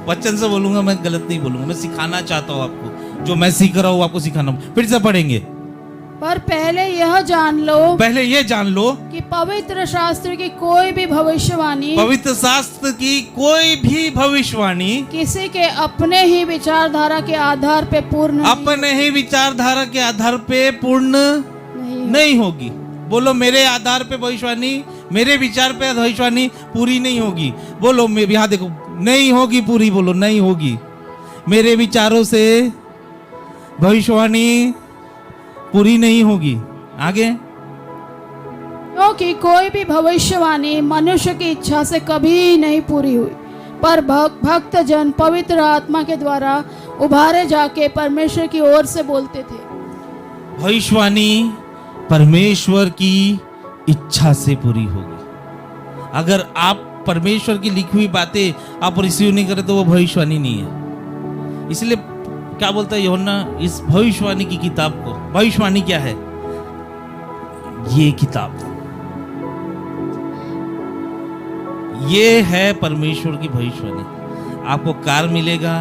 वचन से बोलूंगा, मैं गलत नहीं बोलूंगा। मैं सिखाना चाहता हूँ आपको, जो मैं सीख रहा हूँ आपको सिखाना। फिर से पढ़ेंगे। पर पहले यह जान लो कि पवित्र शास्त्र की कोई भी भविष्यवाणी किसी के अपने ही विचारधारा के आधार पे पूर्ण नहीं होगी। बोलो मेरे आधार पे भविष्यवाणी, मेरे विचार पे भविष्यवाणी पूरी नहीं होगी। बोलो यहाँ देखो, नहीं होगी पूरी। बोलो नहीं होगी। मेरे विचारों से भविष्यवाणी पूरी नहीं होगी। आगे, क्योंकि कोई भी भविष्यवाणी मनुष्य की इच्छा से कभी नहीं पूरी हुई, पर भक्त जन पवित्र आत्मा के द्वारा उभारे जाके परमेश्वर की ओर से बोलते थे। भविष्यवाणी परमेश्वर की इच्छा से पूरी होगी। अगर आप परमेश्वर की लिखी हुई बातें आप रिसीव नहीं करें तो वो भविष्यवाणी नहीं है। इसलिए क्या बोलता है यूहन्ना इस भविष्यवाणी की किताब को? भविष्यवाणी क्या है? ये किताब, ये है परमेश्वर की भविष्यवाणी। आपको कार मिलेगा,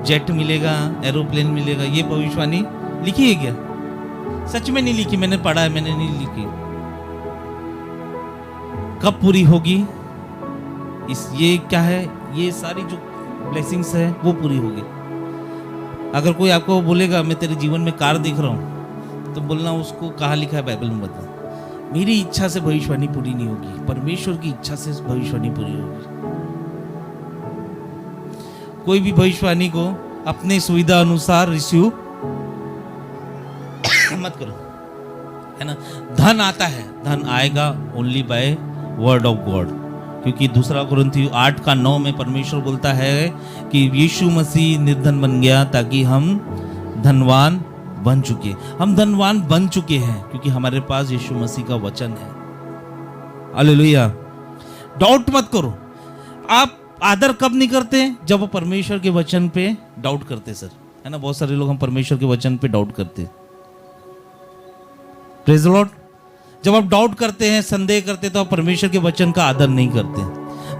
जेट मिलेगा, एरोप्लेन मिलेगा, ये भविष्यवाणी लिखी है क्या? सच में नहीं लिखी, मैंने पढ़ा है, मैंने नहीं लिखी। कब पूरी होगी? ये क्या है? ये सारी जो ब्लेसिंग्स है वो पूरी होगी। अगर कोई आपको बोलेगा मैं तेरे जीवन में कार देख रहा हूं, तो बोलना उसको कहाँ लिखा है बाइबल में बता। मेरी इच्छा से भविष्यवाणी पूरी नहीं होगी, परमेश्वर की इच्छा से भविष्यवाणी पूरी होगी। कोई भी भविष्यवाणी को अपने सुविधा अनुसार रिसीव मत करो, है ना। धन आता है, धन आएगा only by word of God. क्योंकि दूसरा कुरिन्थियों 8:9 में परमेश्वर बोलता है कि यीशु मसीह निर्धन बन गया ताकि हम धनवान बन चुके। हम धनवान बन चुके हैं क्योंकि हमारे पास यीशु मसीह का वचन है। हालेलुया। डाउट मत करो। आप आदर कब नहीं करते? जब आप परमेश्वर के वचन पे डाउट करते, सर, है ना। बहुत सारे लोग हम परमेश्वर के वचन पे डाउट करते। Praise the Lord. जब आप डाउट करते हैं, संदेह करते, तो आप परमेश्वर के वचन का आदर नहीं करते।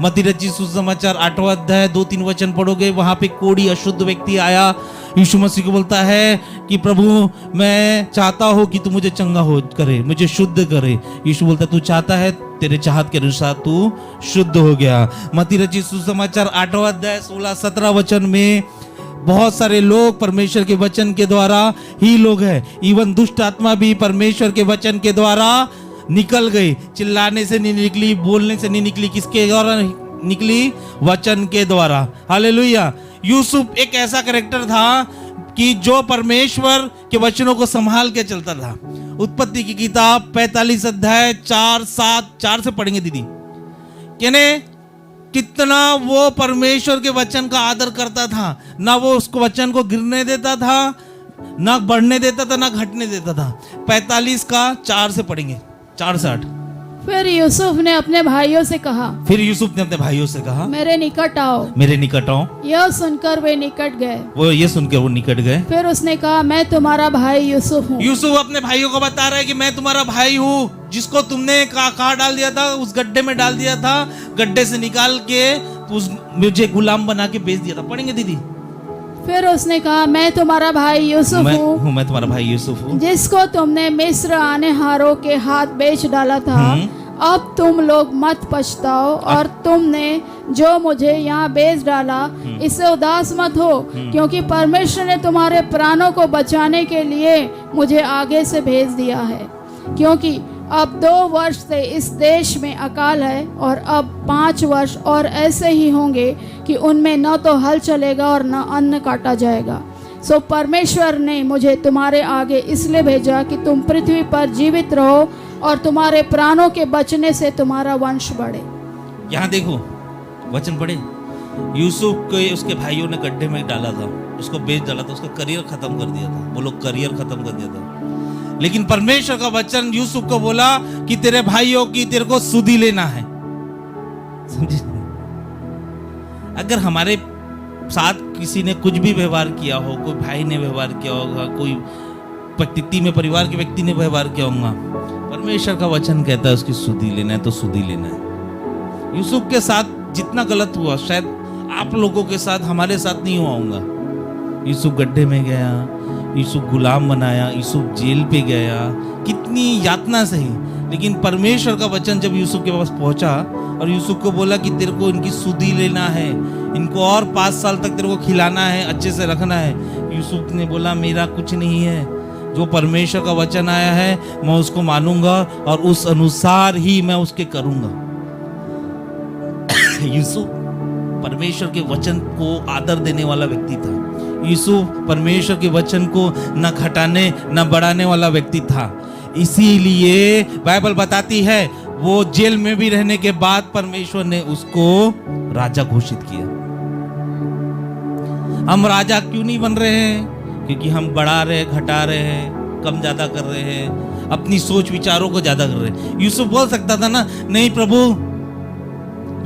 मत्ती रचित सुसमाचार 8वां अध्याय 2-3 वचन पढ़ोगे, वहां पे कोढ़ी अशुद्ध व्यक्ति आया, यीशु मसीह को बोलता है कि प्रभु मैं चाहता हूं कि तू मुझे चंगा हो करे, मुझे शुद्ध करे। यीशु बोलता है तू चाहता है, तेरे चाहत के अनुसार तू शुद्ध हो गया। मत्ती रचित सुसमाचार 8वां अध्याय 16-17 वचन में बहुत सारे लोग परमेश्वर के वचन के द्वारा ही लोग हैं। इवन दुष्ट आत्मा भी परमेश्वर के वचन के द्वारा निकल गई। चिल्लाने से नहीं निकली, बोलने से नहीं निकली, किसके द्वारा निकली? वचन के द्वारा। हालेलुया। यूसुफ एक ऐसा कैरेक्टर था कि जो परमेश्वर के वचनों को संभाल के चलता था। उत्पत्ति की किताब 45 अध्याय 4-7 4 से पढ़ेंगे दीदी। कहने कितना वो परमेश्वर के वचन का आदर करता था, ना वो उसको वचन को गिरने देता था, ना बढ़ने देता था, ना घटने देता था। 45 का 4 से पढ़ेंगे, 4 से 8। फिर यूसुफ ने अपने भाइयों से कहा, फिर यूसुफ ने अपने भाइयों से कहा, मेरे निकट आओ। मेरे निकट आओ। यह सुनकर वे निकट गए। वो ये सुनकर वो निकट गए। फिर उसने कहा, मैं तुम्हारा भाई यूसुफ हूँ। यूसुफ अपने भाइयों को बता रहा है कि मैं तुम्हारा भाई हूँ, जिसको तुमने कहाँ डाल दिया था, उस गड्ढे में डाल दिया था, गड्ढे से निकाल के उस मुझे गुलाम बना के बेच दिया था। पढ़ेंगे दीदी। फिर उसने कहा, मैं तुम्हारा भाई यूसुफ हूँ, मैं तुम्हारा भाई यूसुफ हूँ, जिसको तुमने मिस्र आने हारों के हाथ बेच डाला था। अब तुम लोग मत पछताओ, और तुमने जो मुझे यहाँ बेच डाला इससे उदास मत हो, क्योंकि परमेश्वर ने तुम्हारे प्राणों को बचाने के लिए मुझे आगे से भेज दिया है। क्योंकि अब 2 वर्ष से इस देश में अकाल है, और अब 5 वर्ष और ऐसे ही होंगे कि उनमें न तो हल चलेगा और न अन्न काटा जाएगा। सो परमेश्वर ने मुझे तुम्हारे आगे इसलिए भेजा कि तुम पृथ्वी पर जीवित रहो और तुम्हारे प्राणों के बचने से तुम्हारा वंश बढ़े। यहाँ देखो वचन पढ़े। यूसुफ को उसके भाइयों ने गड्ढे में डाला था, उसको बेच डाला था, उसका करियर खत्म कर दिया था। वो लोग करियर खत्म कर दिया था, लेकिन परमेश्वर का वचन यूसुफ को बोला कि तेरे भाइयों की तेरे को सुधि लेना है। समझे? अगर हमारे साथ किसी ने कुछ भी व्यवहार किया हो, कोई भाई ने व्यवहार किया होगा, कोई व्यक्ति में परिवार के व्यक्ति ने व्यवहार किया होगा, परमेश्वर का वचन कहता है उसकी सुधि लेना है, तो सुधि लेना है। यूसुफ के साथ जितना गलत हुआ शायद आप लोगों के साथ, हमारे साथ नहीं हुआ होगा। यूसुफ गड्ढे में गया, यूसुफ गुलाम बनाया, यूसुफ जेल पे गया, कितनी यातना सही, लेकिन परमेश्वर का वचन जब यूसुफ के पास पहुंचा और यूसुफ को बोला कि तेरे को इनकी सुधि लेना है, इनको और 5 साल तक तेरे को खिलाना है, अच्छे से रखना है। यूसुफ ने बोला मेरा कुछ नहीं है, जो परमेश्वर का वचन आया है मैं उसको मानूंगा और उस अनुसार ही मैं उसके करूंगा। यूसुफ परमेश्वर के वचन को आदर देने वाला व्यक्ति था। यूसुफ परमेश्वर के वचन को न घटाने न बढ़ाने वाला व्यक्ति था। इसीलिए बाइबल बताती है वो जेल में भी रहने के बाद परमेश्वर ने उसको राजा घोषित किया। हम राजा क्यों नहीं बन रहे हैं? क्योंकि हम बढ़ा रहे, घटा रहे हैं, कम ज्यादा कर रहे हैं, अपनी सोच विचारों को ज्यादा कर रहे हैं। यूसुफ बोल सकता था ना, नहीं प्रभु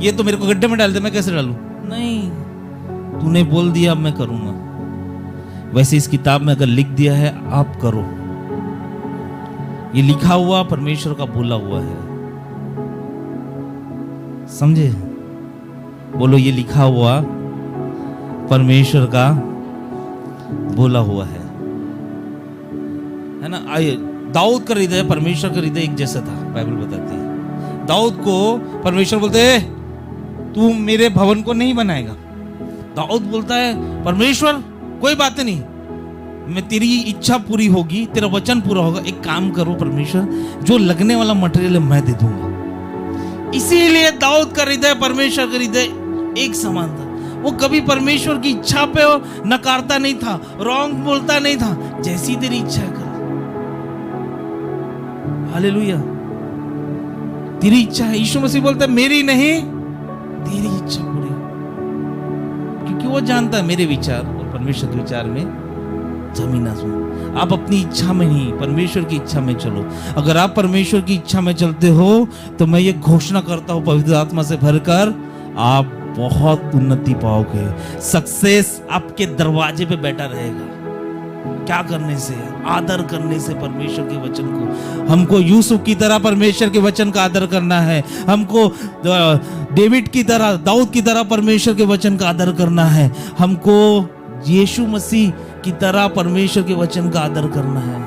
ये तो मेरे को गड्ढे में डाल दे, मैं कैसे डालूं? नहीं, तूने बोल दिया, अब मैं करूंगा। वैसे इस किताब में अगर लिख दिया है आप करो, ये लिखा हुआ परमेश्वर का बोला हुआ है। समझे? बोलो ये लिखा हुआ परमेश्वर का बोला हुआ है ना। दाऊद का हृदय परमेश्वर का हृदय एक जैसा था, बाइबल बताती है। दाऊद को परमेश्वर बोलते है तू मेरे भवन को नहीं बनाएगा। दाऊद बोलता है परमेश्वर कोई बात नहीं, मैं तेरी इच्छा पूरी होगी, तेरा वचन पूरा होगा। एक काम करो परमेश्वर, जो लगने वाला मटेरियल मैं दे दूंगा। इसीलिए दाऊद का हृदय परमेश्वर का हृदय एक समान था। वो कभी परमेश्वर की इच्छा पे नकारता नहीं था, रॉन्ग बोलता नहीं था, जैसी तेरी इच्छा कर। हालेलुया, तेरी इच्छा है। यीशु मसीह बोलता है मेरी नहीं तेरी इच्छा पूरी, क्योंकि वो जानता है मेरे विचार और परमेश्वर के विचार में जमीन आसमान। आप अपनी इच्छा में नहीं, परमेश्वर की इच्छा में चलो। अगर आप परमेश्वर की इच्छा में चलते हो तो मैं ये घोषणा करता हूं पवित्र आत्मा से भरकर, आप बहुत उन्नति पाओगे। सक्सेस आपके दरवाजे पे बैठा रहेगा। क्या करने से? आदर करने से परमेश्वर के वचन को। हमको यूसुफ की तरह परमेश्वर के वचन का आदर करना है। हमको डेविड की तरह, दाऊद की तरह परमेश्वर के वचन का आदर करना है। हमको यीशु मसीह की तरह परमेश्वर के वचन का आदर करना है।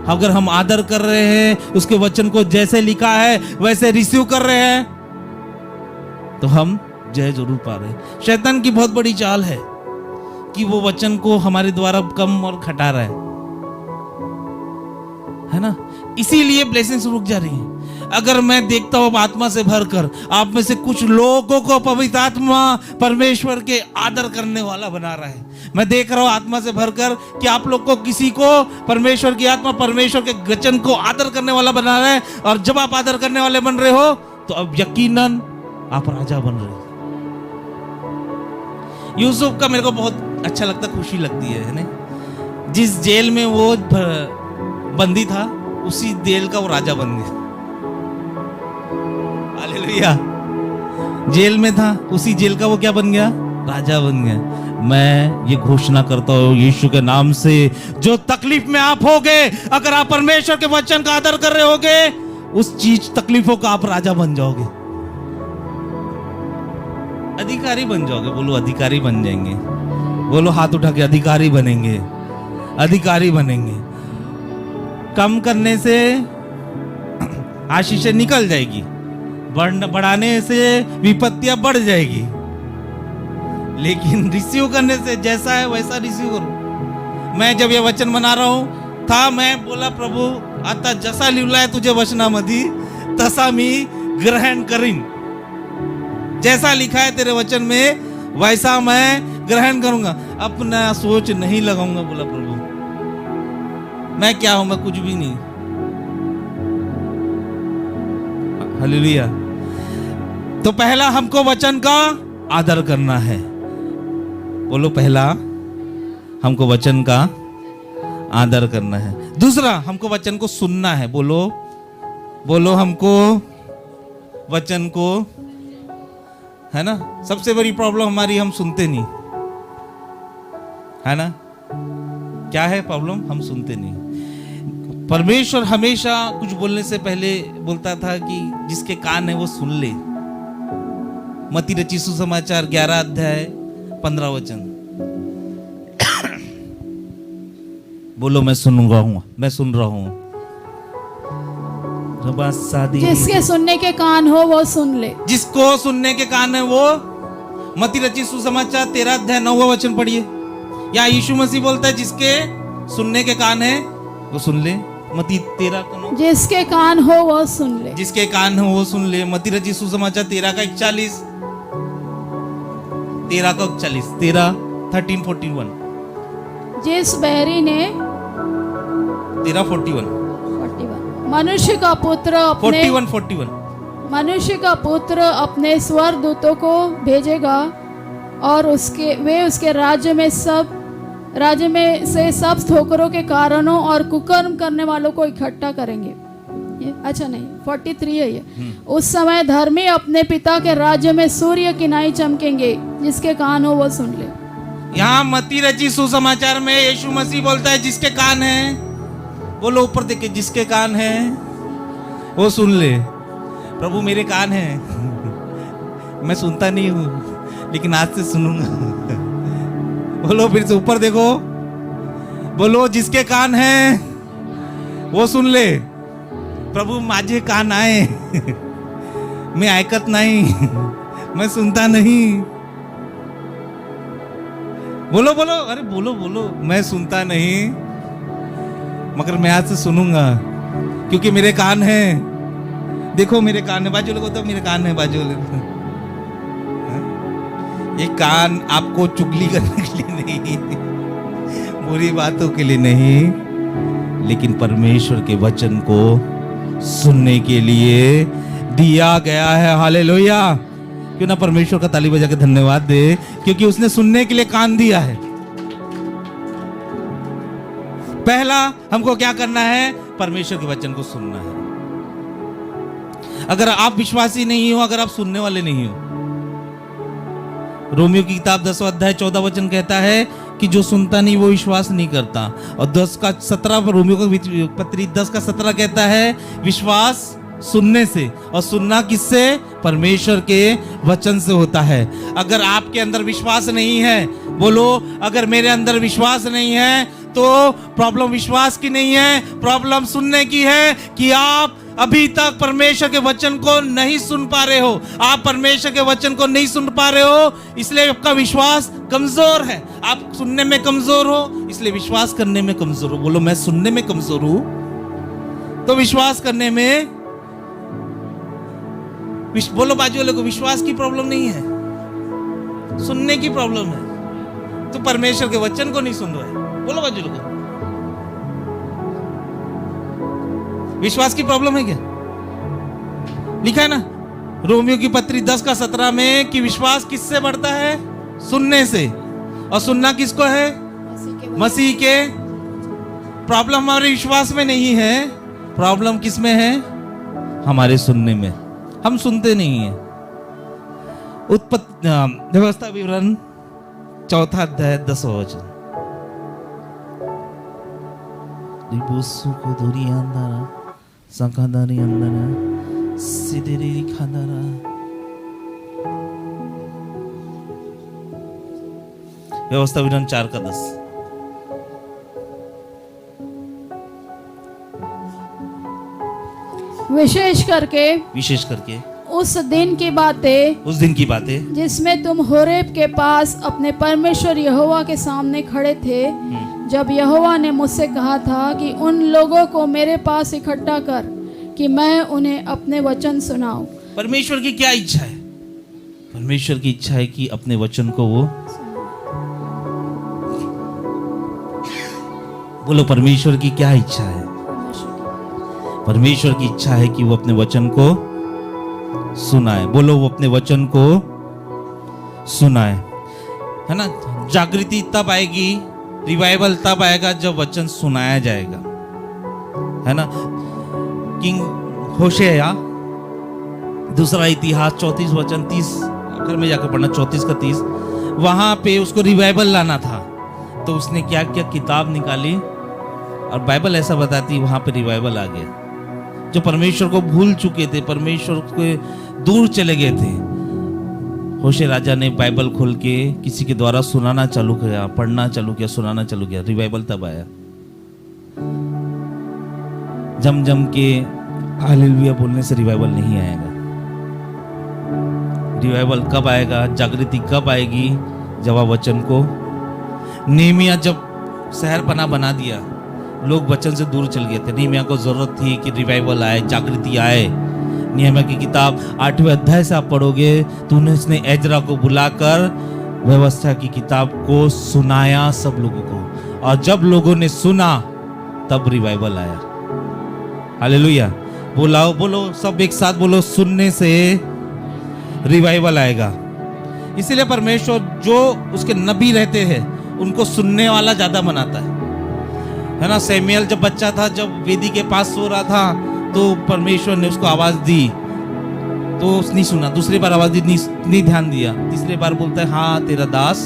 अगर हम आदर कर रहे हैं, उसके वचन को जैसे लिखा है वैसे रिसीव कर रहे हैं, तो हम जय जरूर पा रहे हैं। शैतान की बहुत बड़ी चाल है कि वो वचन को हमारे द्वारा कम और घटा रहा है ना। इसीलिए ब्लेसिंग्स रुक जा रही है। अगर मैं देखता हूं आत्मा से भरकर आप में से कुछ लोगों को पवित्र आत्मा परमेश्वर के आदर करने वाला बना रहा है। मैं देख रहा हूं आत्मा से भरकर कि आप लोग को किसी को परमेश्वर की आत्मा परमेश्वर के वचन को आदर करने वाला बना रहा है। और जब आप आदर करने वाले बन रहे हो तो अब यकीनन आप राजा बन रहे हो। यूसुफ का मेरे को बहुत अच्छा लगता, खुशी लगती है ना। जिस जेल में वो बंदी था, उसी जेल का वो राजा बन गया। हालेलुया। जेल में था, उसी जेल का वो क्या बन गया? राजा बन गया। मैं ये घोषणा करता हूँ यीशु के नाम से, जो तकलीफ में आप होगे, अगर आप परमेश्वर के वचन का आदर कर रहे होगे, उस चीज तकलीफों का आप राजा बन जाओगे, अधिकारी बन जाओगे। बोलो अधिकारी बन जाएंगे। बोलो हाथ उठा के अधिकारी बनेंगे, अधिकारी बनेंगे। कम करने से आशीषें निकल जाएगी, बढ़ाने से विपत्तियां बढ़ जाएगी, लेकिन रिसीव करने से जैसा है वैसा रिसीव करो। मैं जब ये वचन बना रहा हूं था, मैं बोला प्रभु आता जसा लिवलाय तुझे वचनामधी तसा मी ग्रहण करीन। जैसा लिखा है तेरे वचन में वैसा मैं ग्रहण करूंगा, अपना सोच नहीं लगाऊंगा। बोला प्रभु मैं क्या हूं? मैं कुछ भी नहीं। हालेलुया। तो पहला हमको वचन का आदर करना है। बोलो पहला हमको वचन का आदर करना है। दूसरा हमको वचन को सुनना है। बोलो बोलो हमको वचन को, है ना। सबसे बड़ी प्रॉब्लम हमारी, हम सुनते नहीं, है ना। क्या है प्रॉब्लम? हम सुनते नहीं। परमेश्वर हमेशा कुछ बोलने से पहले बोलता था कि जिसके कान है वो सुन ले। मत्ती रचित सुसमाचार 11 अध्याय 15 वचन। बोलो मैं सुन रहा हूं, मैं सुन रहा हूं। जिसके सुनने के कान हो वो सुन ले। जिसको सुनने के कान है वो, मत्ती रचित सुसमाचार 13 अध्याय 9 वचन पढ़िए। या यीशु मसीह बोलता है जिसके सुनने के कान है वो सुन ले। मत्ती 13 का 9। जिसके कान हो वो सुन ले। जिसके कान हो वो सुन ले। मत्ती रचित सुसमाचार 13 का 41, 13 का 41, 13:41। जिस बहरी ने 13:41 मनुष्य का पुत्र अपने 41 मनुष्य का पुत्र अपने स्वर्गदूतों को भेजेगा और वे उसके राज्य में से सब ठोकरों के कारणों और कुकर्म करने वालों को इकट्ठा करेंगे। ये अच्छा नहीं, 43 है ये। उस समय धर्मी अपने पिता के राज्य में सूर्य की नाई चमकेंगे। जिसके कान हो वो सुन ले। यहाँ मत्ती रचित सुसमाचार में यीशु मसीह बोलता है जिसके कान है, बोलो ऊपर देखे, जिसके कान है वो सुन ले। प्रभु मेरे कान है, मैं सुनता नहीं हूं, लेकिन आज से सुनूंगा। बोलो फिर से ऊपर देखो, बोलो जिसके कान है वो सुन ले। प्रभु माझे कान आहे, मैं ऐकत नहीं, मैं सुनता नहीं। बोलो बोलो, अरे बोलो बोलो, मैं सुनता नहीं मगर मैं आज से सुनूंगा, क्योंकि मेरे कान है। देखो मेरे कान है, बाजू लोगों तो मेरे कान है, बाजू लोगों। ये कान आपको चुगली करने के लिए नहीं, बुरी बातों के लिए नहीं, लेकिन परमेश्वर के वचन को सुनने के लिए दिया गया है। हालेलुया। क्यों ना परमेश्वर का ताली बजा के धन्यवाद दे, क्योंकि उसने सुनने के लिए कान दिया है। पहला हमको क्या करना है? परमेश्वर के वचन को सुनना है। अगर आप विश्वासी नहीं हो, अगर आप सुनने वाले नहीं हो, रोमियो की किताब 10 अध्याय 14 वचन कहता है कि जो सुनता नहीं वो विश्वास नहीं करता। और 10 का 17 रोमियो का पत्री 10 का 17 कहता है विश्वास सुनने से, और सुनना किससे? परमेश्वर के वचन से होता है। अगर आपके अंदर विश्वास नहीं है, बोलो अगर मेरे अंदर विश्वास नहीं है, तो प्रॉब्लम विश्वास की नहीं है, प्रॉब्लम सुनने की है कि आप अभी तक परमेश्वर के वचन को नहीं सुन पा रहे हो। आप परमेश्वर के वचन को नहीं सुन पा रहे हो, इसलिए आपका विश्वास कमजोर है। आप सुनने में कमजोर हो, इसलिए विश्वास करने में कमजोर हो। बोलो मैं सुनने में कमजोर हूं, तो विश्वास करने में, बोलो बाजू वाले को, विश्वास की प्रॉब्लम नहीं है, सुनने की प्रॉब्लम है। तो परमेश्वर के वचन को नहीं सुन रहा है। बोलो बाजू लोगों, विश्वास की प्रॉब्लम है क्या? लिखा है ना रोमियो की पत्री 10 का 17 में कि विश्वास किससे बढ़ता है? सुनने से। और सुनना किसको है? मसीह के। प्रॉब्लम हमारे विश्वास में नहीं है, प्रॉब्लम किस में है? हमारे सुनने में। हम सुनते नहीं है। व्यवस्था विवरण 4 अध्याय 10वां वचन। रिबोसु को दूरी अंदरा संकादारी अंदरा सिदेरी खादारा। व्यवस्था विवरण 4:10। विशेष करके उस दिन की बातें जिसमें तुम होरेब के पास अपने परमेश्वर यहोवा के सामने खड़े थे, जब यहोवा ने मुझसे कहा था कि उन लोगों को मेरे पास इकट्ठा कर कि मैं उन्हें अपने वचन सुनाऊं। परमेश्वर की क्या इच्छा है? परमेश्वर की इच्छा है कि अपने वचन को वो बोलो। परमेश्वर की क्या इच्छा है? परमेश्वर की इच्छा है कि वो अपने वचन को सुनाए। बोलो, वो अपने वचन को सुनाए, है ना। जागृति तब आएगी, रिवाइवल तब आएगा जब वचन सुनाया जाएगा, है ना। किंग होशेया 2 इतिहास 34 वचन 30 अगर में जाकर पढ़ना 34 का 30, वहां पे उसको रिवाइवल लाना था तो उसने क्या किया? किताब निकाली और बाइबल ऐसा बताती वहां पे रिवाइवल आ गया। जो परमेश्वर को भूल चुके थे, परमेश्वर के दूर चले गए थे, होशे राजा ने बाइबल खोल के किसी के द्वारा सुनाना चालू किया, पढ़ना चालू किया, सुनाना चालू किया। रिवाइवल तब आया। जम के हालेलुया बोलने से रिवाइवल नहीं आएगा। रिवाइवल कब आएगा? जागृति कब आएगी? जब वचन को। नेहमिया जब शहरपना बना दिया, लोग वचन से दूर चल गए थे। नेहमिया को जरूरत थी कि रिवाइवल आए, जागृति आए। नेहमिया की किताब 8वें अध्याय से आप पढ़ोगे तो उसने एजरा को बुलाकर व्यवस्था की किताब को सुनाया सब लोगों को, और जब लोगों ने सुना तब रिवाइवल आया। हालेलुया। बोलो सब एक साथ बोलो, सुनने से रिवाइवल आएगा। इसीलिए परमेश्वर जो उसके नबी रहते हैं उनको सुनने वाला ज्यादा बनाता है ना। सैमुएल जब बच्चा था, जब वेदी के पास सो रहा था, तो परमेश्वर ने उसको आवाज दी तो उसने सुना। दूसरी बार आवाज दी, नहीं ध्यान दिया। तीसरी बार बोलता है हाँ तेरा दास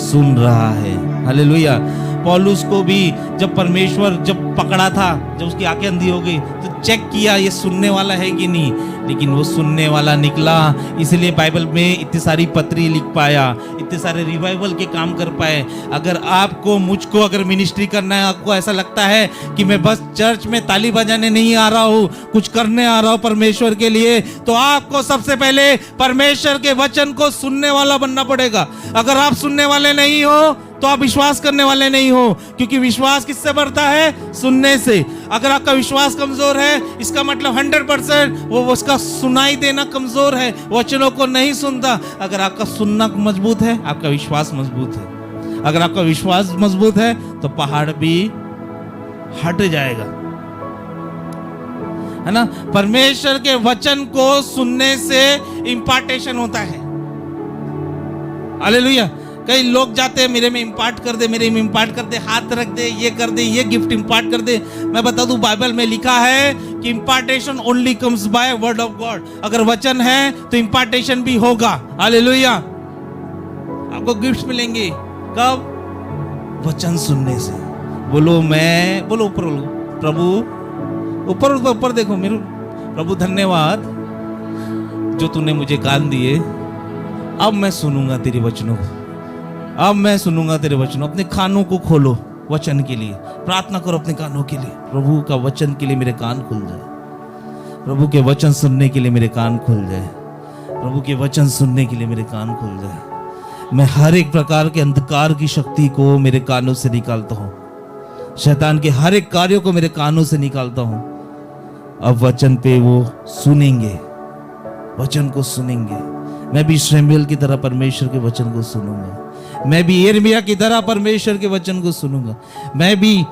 सुन रहा है। हालेलुया। पौलुस को भी जब परमेश्वर जब पकड़ा था, जब उसकी आंखें अंधी हो गई तो चेक किया ये सुनने वाला है कि नहीं, लेकिन वो सुनने वाला निकला। इसलिए बाइबल में इतनी सारी पत्री लिख पाया, इतने सारे रिवाइवल के काम कर पाए। अगर आपको मुझको अगर मिनिस्ट्री करना है, आपको ऐसा लगता है कि मैं बस चर्च में ताली बजाने नहीं आ रहा हूँ, कुछ करने आ रहा हूँ परमेश्वर के लिए, तो आपको सबसे पहले परमेश्वर के वचन को सुनने वाला बनना पड़ेगा। अगर आप सुनने वाले नहीं हो तो आप विश्वास करने वाले नहीं हो, क्योंकि विश्वास किससे बढ़ता है? सुनने से। अगर आपका विश्वास कमजोर है, इसका मतलब 100% वो उसका सुनाई देना कमजोर है, वचनों को नहीं सुनता। अगर आपका सुनना मजबूत है, आपका विश्वास मजबूत है। अगर आपका विश्वास मजबूत है तो पहाड़ भी हट जाएगा, है ना। परमेश्वर के वचन को सुनने से इंपार्टेशन होता है। हालेलुया। कई लोग जाते हैं, मेरे में इम्पार्ट कर दे, मेरे में इम्पार्ट कर दे, हाथ रख दे, ये कर दे, ये गिफ्ट इम्पार्ट कर दे। मैं बता दूं, बाइबल में लिखा है कि impartation only comes by word of God. अगर वचन है तो इम्पार्टेशन भी होगा। हालेलुया। आपको गिफ्ट्स मिलेंगे कब? वचन सुनने से। बोलो मैं, बोलो ऊपर, प्रभु ऊपर देखो मेरे प्रभु, धन्यवाद जो तूने मुझे कान दिए। अब मैं सुनूंगा तेरे वचनों को, अब मैं सुनूंगा तेरे वचनों। अपने कानों को खोलो वचन के लिए, प्रार्थना करो अपने कानों के लिए। प्रभु का वचन के लिए मेरे कान खुल जाए, प्रभु के वचन सुनने के लिए मेरे कान खुल जाए, प्रभु के वचन सुनने के लिए मेरे कान खुल जाए। मैं हर एक प्रकार के अंधकार की शक्ति को मेरे कानों से निकालता हूँ, शैतान के हर एक कार्यों को मेरे कानों से निकालता हूँ। अब वचन पे वो सुनेंगे, वचन को सुनेंगे। मैं भी शमूएल की तरह परमेश्वर के वचन को सुनूंगा, मैं भी यिर्मयाह की तरह परमेश्वर के वचन को सुनूंगा, मैं भी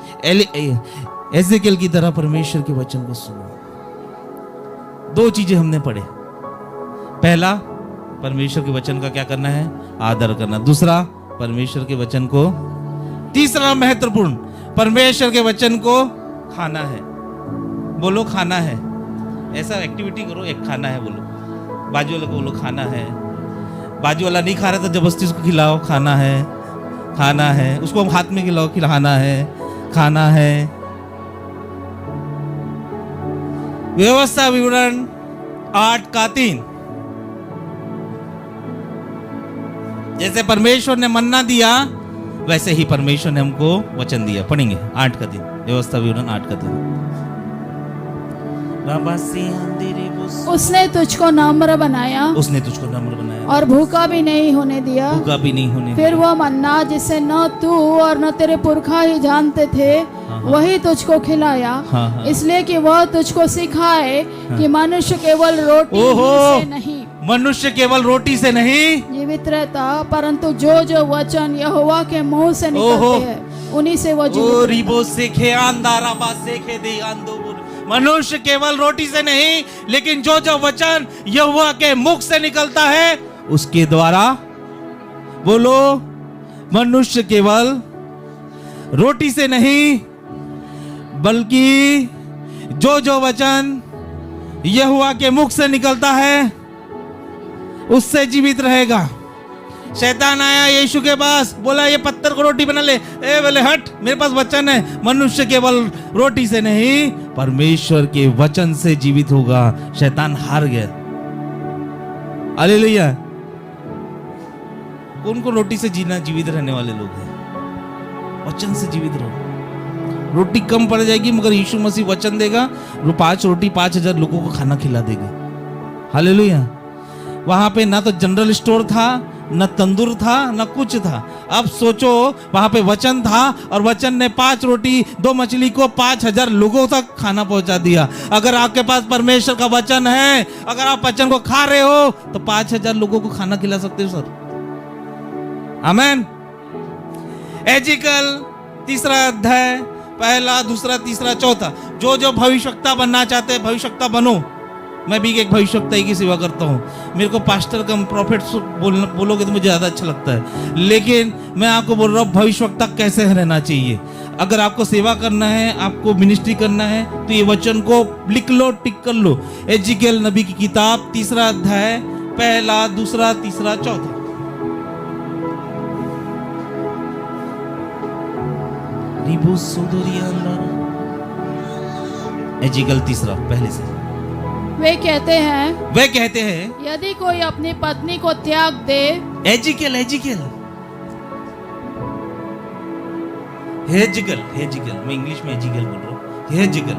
एजेकिएल की तरह परमेश्वर के वचन को सुनूंगा। 2 चीजें हमने पढ़े। पहला, परमेश्वर के वचन का क्या करना है? आदर करना। दूसरा, परमेश्वर के वचन को, तीसरा महत्वपूर्ण, परमेश्वर के वचन को खाना है। बोलो खाना है। ऐसा एक्टिविटी करो, एक खाना है बोलो। बाजू वाले को बोलो खाना है। बाजू वाला नहीं खा रहा तो जबरदस्ती उसको खिलाओ, खाना है, खाना है। उसको हाथ में खिलाओ, खिलाना है, खाना है। व्यवस्था विवरण 8:3। जैसे परमेश्वर ने मन्ना दिया वैसे ही परमेश्वर ने हमको वचन दिया। पढ़ेंगे 8:3, व्यवस्था विवरण 8:3। उसने तुझको नम्र बनाया, उसने तुझको नम्र बनाया और भूखा भी नहीं होने दिया, भूखा भी नहीं होने फिर वह मन्ना जिसे न तू और न तेरे पुरखा ही जानते थे, वही तुझको खिलाया। हाँ। इसलिए कि वह तुझको सिखाए कि मनुष्य केवल रोटी ही से नहीं, मनुष्य केवल रोटी से नहीं जीवित रहता, परंतु जो जो वचन यहोवा के मुंह से निकलते हैं उन्हीं से वो जीवित रहता। मनुष्य केवल रोटी से नहीं, लेकिन जो जो वचन यहोवा के मुख से निकलता है उसके द्वारा। बोलो, मनुष्य केवल रोटी से नहीं, बल्कि जो जो वचन यहोवा के मुख से निकलता है उससे जीवित रहेगा। शैतान आया यीशु के पास, बोला ये पत्थर को रोटी बना ले। ए बोले हट, मेरे पास वचन है, मनुष्य केवल रोटी से नहीं परमेश्वर के वचन से जीवित होगा। शैतान हार गया। हालेलुया। कौन को रोटी से जीना जीवित रहने वाले लोग हैं? वचन से जीवित रहो। रोटी कम पड़ जाएगी मगर यीशु मसीह वचन देगा, 5 रोटी 5000 लोगों को खाना खिला देगा। हालेलुया। वहां पे ना तो जनरल स्टोर था, न तंदूर था, न कुछ था। अब सोचो, वहां पे वचन था और वचन ने 5 रोटी 2 मछली को 5000 लोगों तक खाना पहुंचा दिया। अगर आपके पास परमेश्वर का वचन है, अगर आप वचन को खा रहे हो तो 5000 लोगों को खाना खिला सकते हो सर। आमेन। एजिकल 3 अध्याय 1, 2, 3, 4। जो जो भविष्यवक्ता बनना चाहते हैं भविष्यवक्ता बनो। मैं भी एक भविष्यवक्ता की सेवा करता हूँ। मेरे को पास्टर कम प्रॉफिट बोलोगे तो मुझे ज़्यादा अच्छा लगता है, लेकिन मैं आपको बोल रहा हूँ भविष्यवक्ता कैसे रहना चाहिए। अगर आपको सेवा करना है, आपको मिनिस्ट्री करना है, तो ये वचन को लिख लो, टिक कर लो। एजिकल नबी की किताब 3 अध्याय 1, 2, 3, 4। एजिकल 3 पहले से। वे कहते हैं यदि कोई अपनी पत्नी को त्याग दे। एजिकल मैं इंग्लिश में एजिकल बोल रहा हूँ। एजिकल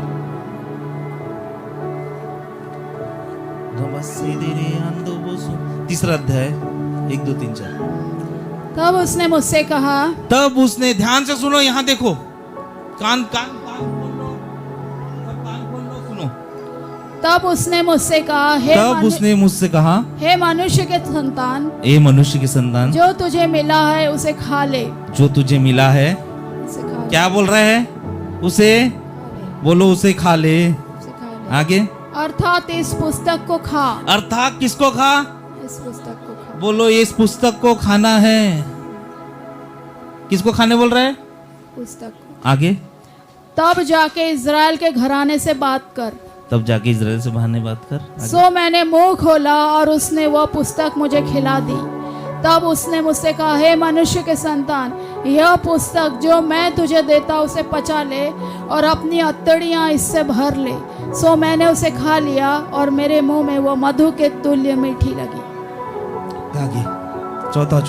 3 अध्याय 1, 2, 3, 4। तब उसने मुझसे कहा, तब उसने, ध्यान से सुनो, यहाँ देखो, कान सुनो। तब उसने मुझसे कहा, हे मनुष्य के संतान, मनुष्य के संतान, जो तुझे मिला है उसे खा ले। जो तुझे मिला है उसे खा ले। क्या बोल रहे हैं? उसे बोलो, उसे खा ले। आगे, अर्थात इस पुस्तक को खा। अर्थात किसको खा? इस पुस्तक को खा। बोलो, इस पुस्तक को खाना है। किसको खाने बोल रहे हैं? पुस्तक को। आगे, तब जाके इजराइल के घराने से बात कर। तब जाके इजराइल से बहाने बात कर। सो मैंने मुंह खोला और उसने वह पुस्तक मुझे खिला दी। तब उसने मुझसे कहा, हे मनुष्य के संतान, यह पुस्तक जो मैं तुझे देता उसे पचा ले और अपनी अतड़ियाँ इससे भर ले। सो मैंने उसे खा लिया और मेरे मुंह में वो मधु के तुल्य मीठी लगी। आगे, चौथा।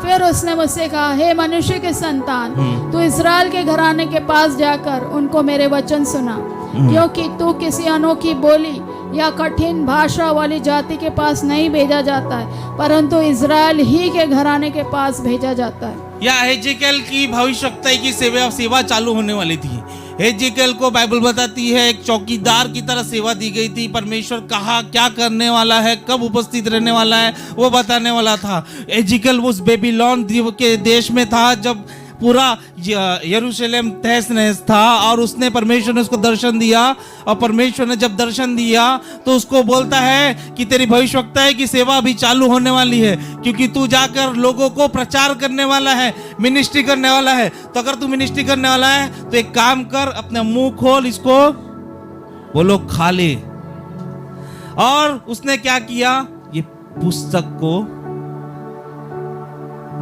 फिर उसने मुझसे कहा, हे मनुष्य के संतान, तू इस्राएल के घराने के पास जाकर उनको मेरे वचन सुना, क्योंकि तू किसी अनोखी बोली या कठिन भाषा वाली जाति के पास नहीं भेजा जाता है, परंतु इस्राएल ही के घराने के पास भेजा जाता है। या हेजेकेल की भविष्यवक्ता की सेवा चालू होने वाली थी। हेजेकेल को बाइबल बताती है एक चौकीदार की तरह सेवा दी गई थी। परमेश्वर कहा क्या करने वाला है, कब उपस्थित रहने वाला है, वो बताने वाला था। हेजेकेल उस बेबीलोन के देश में था जब पूरा यरूशलेम तहस नहस था और उसने परमेश्वर ने उसको दर्शन दिया। और परमेश्वर ने जब दर्शन दिया तो उसको बोलता है कि तेरी भविष्यवक्ता है कि सेवा भी चालू होने वाली है, क्योंकि तू जाकर लोगों को प्रचार करने वाला है, मिनिस्ट्री करने वाला है। तो अगर तू मिनिस्ट्री करने वाला है तो एक काम कर, अपना मुंह खोल, इसको बोलो खा ले। और उसने क्या किया, ये पुस्तक को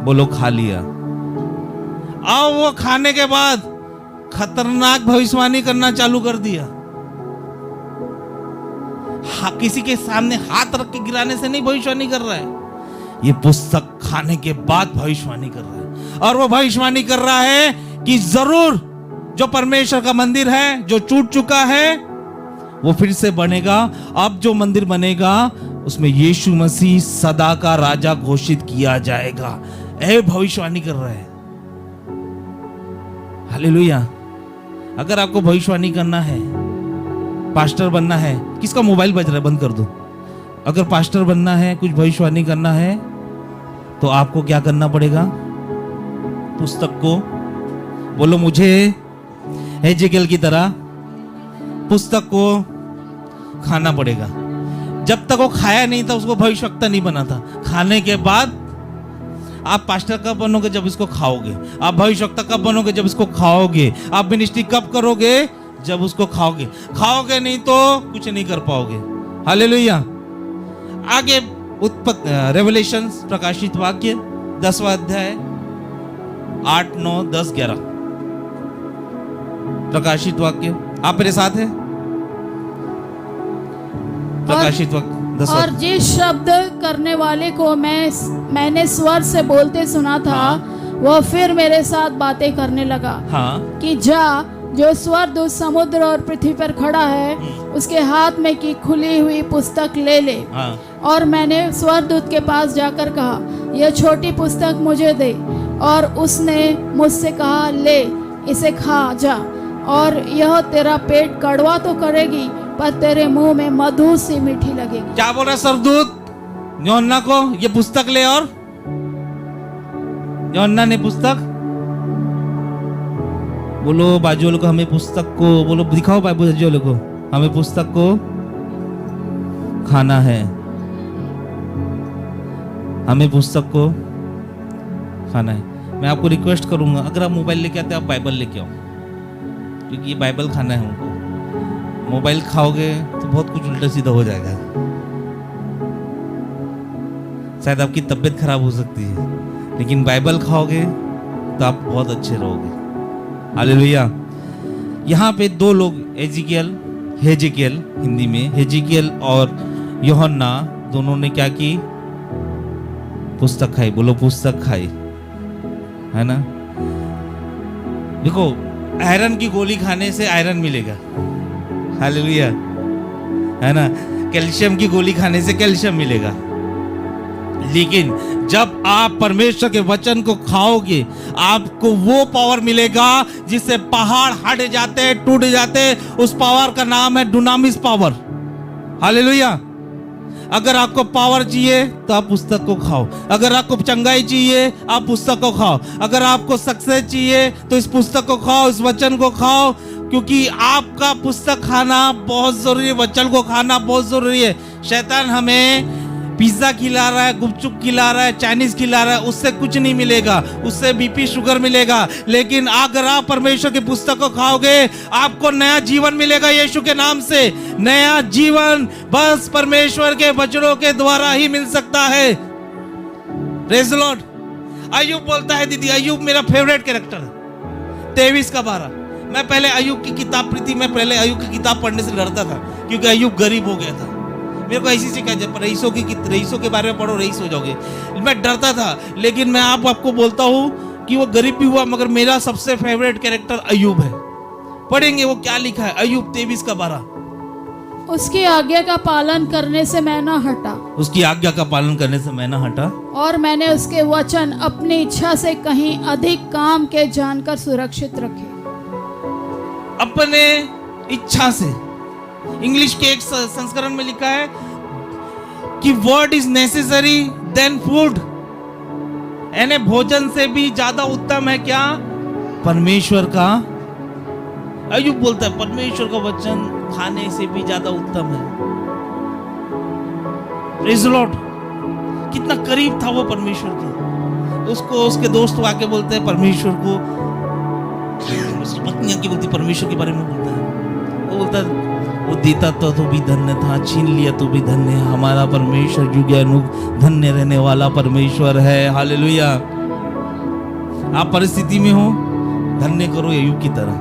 बोलो खा लिया। और वो खाने के बाद खतरनाक भविष्यवाणी करना चालू कर दिया। किसी के सामने हाथ रख के गिराने से नहीं भविष्यवाणी कर रहा है, ये पुस्तक खाने के बाद भविष्यवाणी कर रहा है। और वो भविष्यवाणी कर रहा है कि जरूर जो परमेश्वर का मंदिर है जो टूट चुका है वो फिर से बनेगा। अब जो मंदिर बनेगा उसमें यीशु मसीह सदा का राजा घोषित किया जाएगा। ऐ भविष्यवाणी कर रहा है। हालेलुया। अगर आपको भविष्यवाणी करना है, पास्टर बनना है, किसका मोबाइल बज रहा है, बंद कर दो। अगर पास्टर बनना है, कुछ भविष्यवाणी करना है तो आपको क्या करना पड़ेगा, पुस्तक को बोलो, मुझे हेजेकिएल की तरह पुस्तक को खाना पड़ेगा। जब तक वो खाया नहीं था उसको भविष्यवक्ता नहीं बना था। खाने के बाद आप पास्टर कब बनोगे, जब इसको खाओगे। आप भविष्यवक्ता कब बनोगे, जब इसको खाओगे। आप मिनिस्ट्री कब करोगे, जब उसको खाओगे। खाओगे नहीं तो कुछ नहीं कर पाओगे। हालेलुया। आगे रेवलेशन प्रकाशित वाक्य 10वां अध्याय 8, 9, 10, 11 प्रकाशित वाक्य। आप मेरे साथ हैं? प्रकाशित वाक्य। और जिस शब्द करने वाले को मैंने स्वर से बोलते सुना था, वह फिर मेरे साथ बातें करने लगा कि जा, जो स्वर्गदूत समुद्र और पृथ्वी पर खड़ा है उसके हाथ में की खुली हुई पुस्तक ले ले। और मैंने स्वर्गदूत के पास जाकर कहा, यह छोटी पुस्तक मुझे दे। और उसने मुझसे कहा, ले इसे खा जा, और यह तेरा पेट कड़वा तो करेगी पर तेरे मुंह में मधु सी मीठी लगेगी। क्या बोल रहा स्वर्गदूत यूहन्ना को, ये पुस्तक ले। और यूहन्ना ने पुस्तक, बोलो बाजू वालों को, हमें पुस्तक को बोलो, दिखाओ बाजू वालों को, हमें पुस्तक को खाना है। हमें पुस्तक को खाना है। मैं आपको रिक्वेस्ट करूंगा, अगर आप मोबाइल लेके आते हैं, आप बाइबल लेके आओ, क्योंकि ये बाइबल खाना है हमको। मोबाइल खाओगे तो बहुत कुछ उल्टा सीधा हो जाएगा, शायद आपकी तबीयत खराब हो सकती है। लेकिन बाइबल खाओगे तो आप बहुत अच्छे रहोगे। हालेलुया। यहाँ पे दो लोग, हेजेकिएल हिंदी में हेजेकिएल और यूहन्ना, दोनों ने क्या की, पुस्तक खाई। बोलो पुस्तक खाई, है ना। देखो, आयरन की गोली खाने से आयरन मिलेगा, हालेलुया, है ना। कैल्शियम की गोली खाने से कैल्शियम मिलेगा। लेकिन जब आप परमेश्वर के वचन को खाओगे, आपको वो पावर मिलेगा जिससे पहाड़ हट जाते, टूट जाते। उस पावर का नाम है डुनामिस पावर। हालेलुया। अगर आपको पावर चाहिए तो आप पुस्तक को खाओ। अगर आपको चंगाई चाहिए, आप पुस्तक को खाओ। अगर आपको सक्सेस चाहिए तो इस पुस्तक को खाओ, इस वचन को खाओ, क्योंकि आपका पुस्तक खाना बहुत जरूरी है, वचन को खाना बहुत जरूरी है। शैतान हमें पिज्जा खिला रहा है, गुपचुप खिला रहा है, चाइनीज खिला रहा है, उससे कुछ नहीं मिलेगा, उससे बीपी शुगर मिलेगा। लेकिन अगर आप परमेश्वर की पुस्तक को खाओगे, आपको नया जीवन मिलेगा। यीशु के नाम से नया जीवन बस परमेश्वर के वचनों के द्वारा ही मिल सकता है। Praise the Lord. अय्यूब बोलता है, दीदी अय्यूब मेरा फेवरेट कैरेक्टर है। 23:12। मैं पहले अय्यूब की किताब पढ़ी थी, मैं पहले अय्यूब की किताब पढ़ने से डरता था, क्योंकि अय्यूब गरीब हो गया था। मेरे को ऐसी सिखाया जाए, रईसों के बारे में पढ़ो, रईस हो जाओगे। मैं डरता था, लेकिन मैं आपको बोलता हूँ कि वो गरीब भी हुआ, मगर मेरा सबसे फेवरेट कैरेक्टर अय्यूब है। पढ़ेंगे वो क्या लिखा है, अय्यूब 23:12। उसकी आज्ञा का पालन करने से मैं न हटा, उसकी आज्ञा का पालन करने से मैं न हटा, और मैंने उसके वचन अपनी इच्छा से कहीं अधिक काम के जानकर सुरक्षित रखे। अपने इच्छा से। इंग्लिश के एक संस्करण में लिखा है कि word is necessary then food, यानी भोजन से भी ज्यादा उत्तम है क्या? परमेश्वर का। अय्यूब बोलता है परमेश्वर का वचन खाने से भी ज्यादा उत्तम है। Praise the Lord. कितना करीब था वो परमेश्वर के। उसको उसके दोस्त आके बोलते हैं परमेश्वर को, उसकी पत्नी आके बोलती परमेश्वर के बारे में बोलता है। वो बोलता है वो देता तो भी धन्य था, छीन लिया तो भी धन्य है। हमारा परमेश्वर युगानुग धन्य रहने वाला परमेश्वर है। हालेलुया। आप परिस्थिति में हो, धन्य करो अय्यूब की तरह।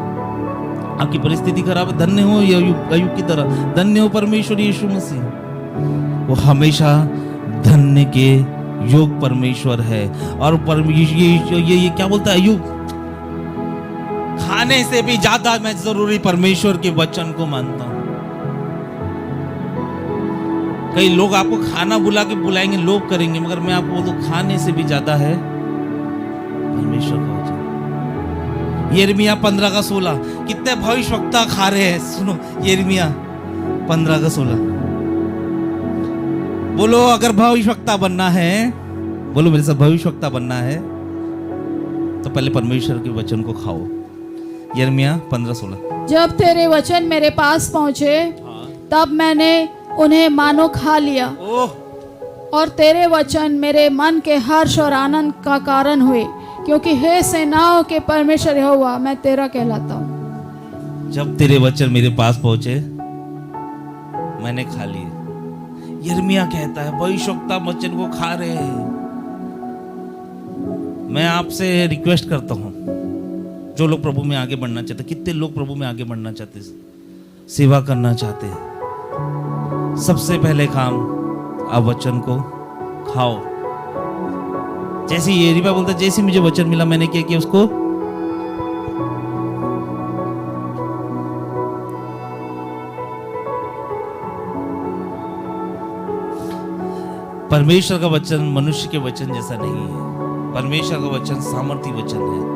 आपकी परिस्थिति खराब है, धन्य हो अय्यूब की तरह। धन्य हो परमेश्वर यीशु मसीह, वो हमेशा धन्य के योग परमेश्वर है। और ये क्या बोलता है अय्यूब? खाने से भी ज्यादा मैं जरूरी परमेश्वर के वचन को मानता हूं। कई लोग आपको खाना बुला के बुलाएंगे, लोग करेंगे, मगर मैं आपको बोलूं खाने से भी ज्यादा है परमेश्वर का वचन। यिर्मयाह 15:16। कितने भविष्यवक्ता खा रहे हैं, सुनो यिर्मयाह 15:16। बोलो अगर भविष्यवक्ता बनना है, बोलो मेरे साथ, भविष्यवक्ता बनना है तो पहले परमेश्वर के वचन को खाओ। यिर्मयाह 15:16। जब तेरे वचन मेरे पास पहुंचे तब मैंने उन्हें मानो खा लिया, और तेरे वचन मेरे मन के हर्ष और आनंद का कारण हुए, क्योंकि हे सेनाओं के परमेश्वर यहोवा मैं तेरा कहलाता हूँ। जब तेरे वचन मेरे पास पहुंचे मैंने खा लिए। यिर्मयाह कहता है भविष्यवक्ता वचन को खा रहे हैं। मैं आपसे रिक्वेस्ट करता हूं, जो लोग प्रभु में आगे बढ़ना चाहते, कितने लोग प्रभु में आगे बढ़ना चाहते, सेवा करना चाहते हैं, सबसे पहले काम आप वचन को खाओ। जैसे यिर्मयाह बोलता है जैसे मुझे वचन मिला मैंने क्या किया, उसको परमेश्वर का वचन मनुष्य के वचन जैसा नहीं है। परमेश्वर का वचन सामर्थी वचन है।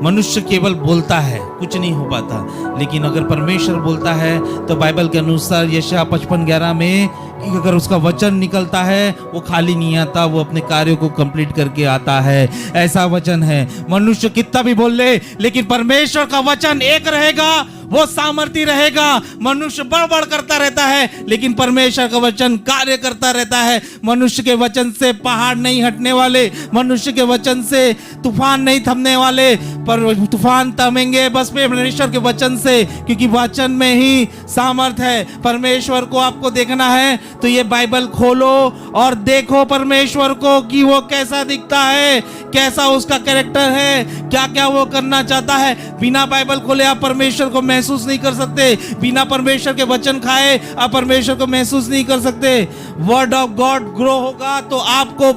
मनुष्य केवल बोलता है, कुछ नहीं हो पाता, लेकिन अगर परमेश्वर बोलता है तो बाइबल के अनुसार यशायाह 55:11 में कि अगर उसका वचन निकलता है वो खाली नहीं आता, वो अपने कार्यों को कंप्लीट करके आता है। ऐसा वचन है। मनुष्य कितना भी बोल ले, लेकिन परमेश्वर का वचन एक रहेगा, वो सामर्थी रहेगा। मनुष्य बड़बड़ करता रहता है, लेकिन परमेश्वर का वचन कार्य करता रहता है। मनुष्य के वचन से पहाड़ नहीं हटने वाले, मनुष्य के वचन से तूफान नहीं थमने वाले, पर तूफान थमेंगे बस परमेश्वर के वचन से, क्योंकि वचन में ही सामर्थ है। परमेश्वर को आपको देखना है तो ये बाइबल खोलो और देखो परमेश्वर को कि वो कैसा दिखता है, कैसा उसका कैरेक्टर है, क्या क्या वो करना चाहता है। बिना बाइबल खोले आप परमेश्वर को महसूस नहीं कर सकते। बिना परमेश्वर के वचन खाए आप परमेश्वर को महसूस नहीं कर सकते। वर्ड ऑफ गॉड ग्रो होगा तो आपको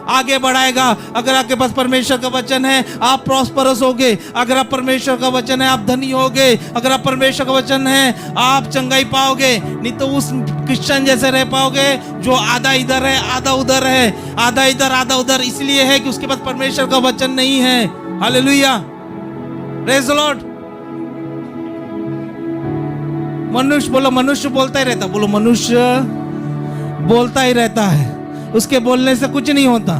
आगे बढ़ाएगा। अगर आपके पास परमेश्वर का वचन है आप प्रॉस्परस होगे। अगर आप परमेश्वर का वचन है आप धनी होगे। अगर आप परमेश्वर का वचन है आप चंगाई पाओगे। नहीं तो उस क्रिश्चियन जैसे रह पाओगे जो आधा इधर है आधा उधर है, आधा इधर आधा उधर, इसलिए है कि उसके पास परमेश्वर का वचन नहीं है। Hallelujah, praise the Lord. मनुष्य बोलो, मनुष्य बोलता ही रहता, बोलो मनुष्य बोलता ही रहता है। उसके बोलने से कुछ नहीं होता,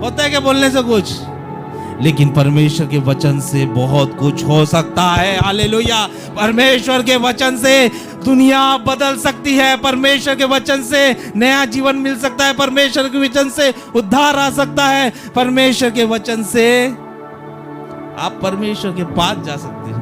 होता है क्या बोलने से कुछ, लेकिन परमेश्वर के वचन से बहुत कुछ हो सकता है। हालेलुया, परमेश्वर के वचन से दुनिया बदल सकती है। परमेश्वर के वचन से नया जीवन मिल सकता है। परमेश्वर के वचन से उद्धार आ सकता है। परमेश्वर के वचन से आप परमेश्वर के पास जा सकते हो।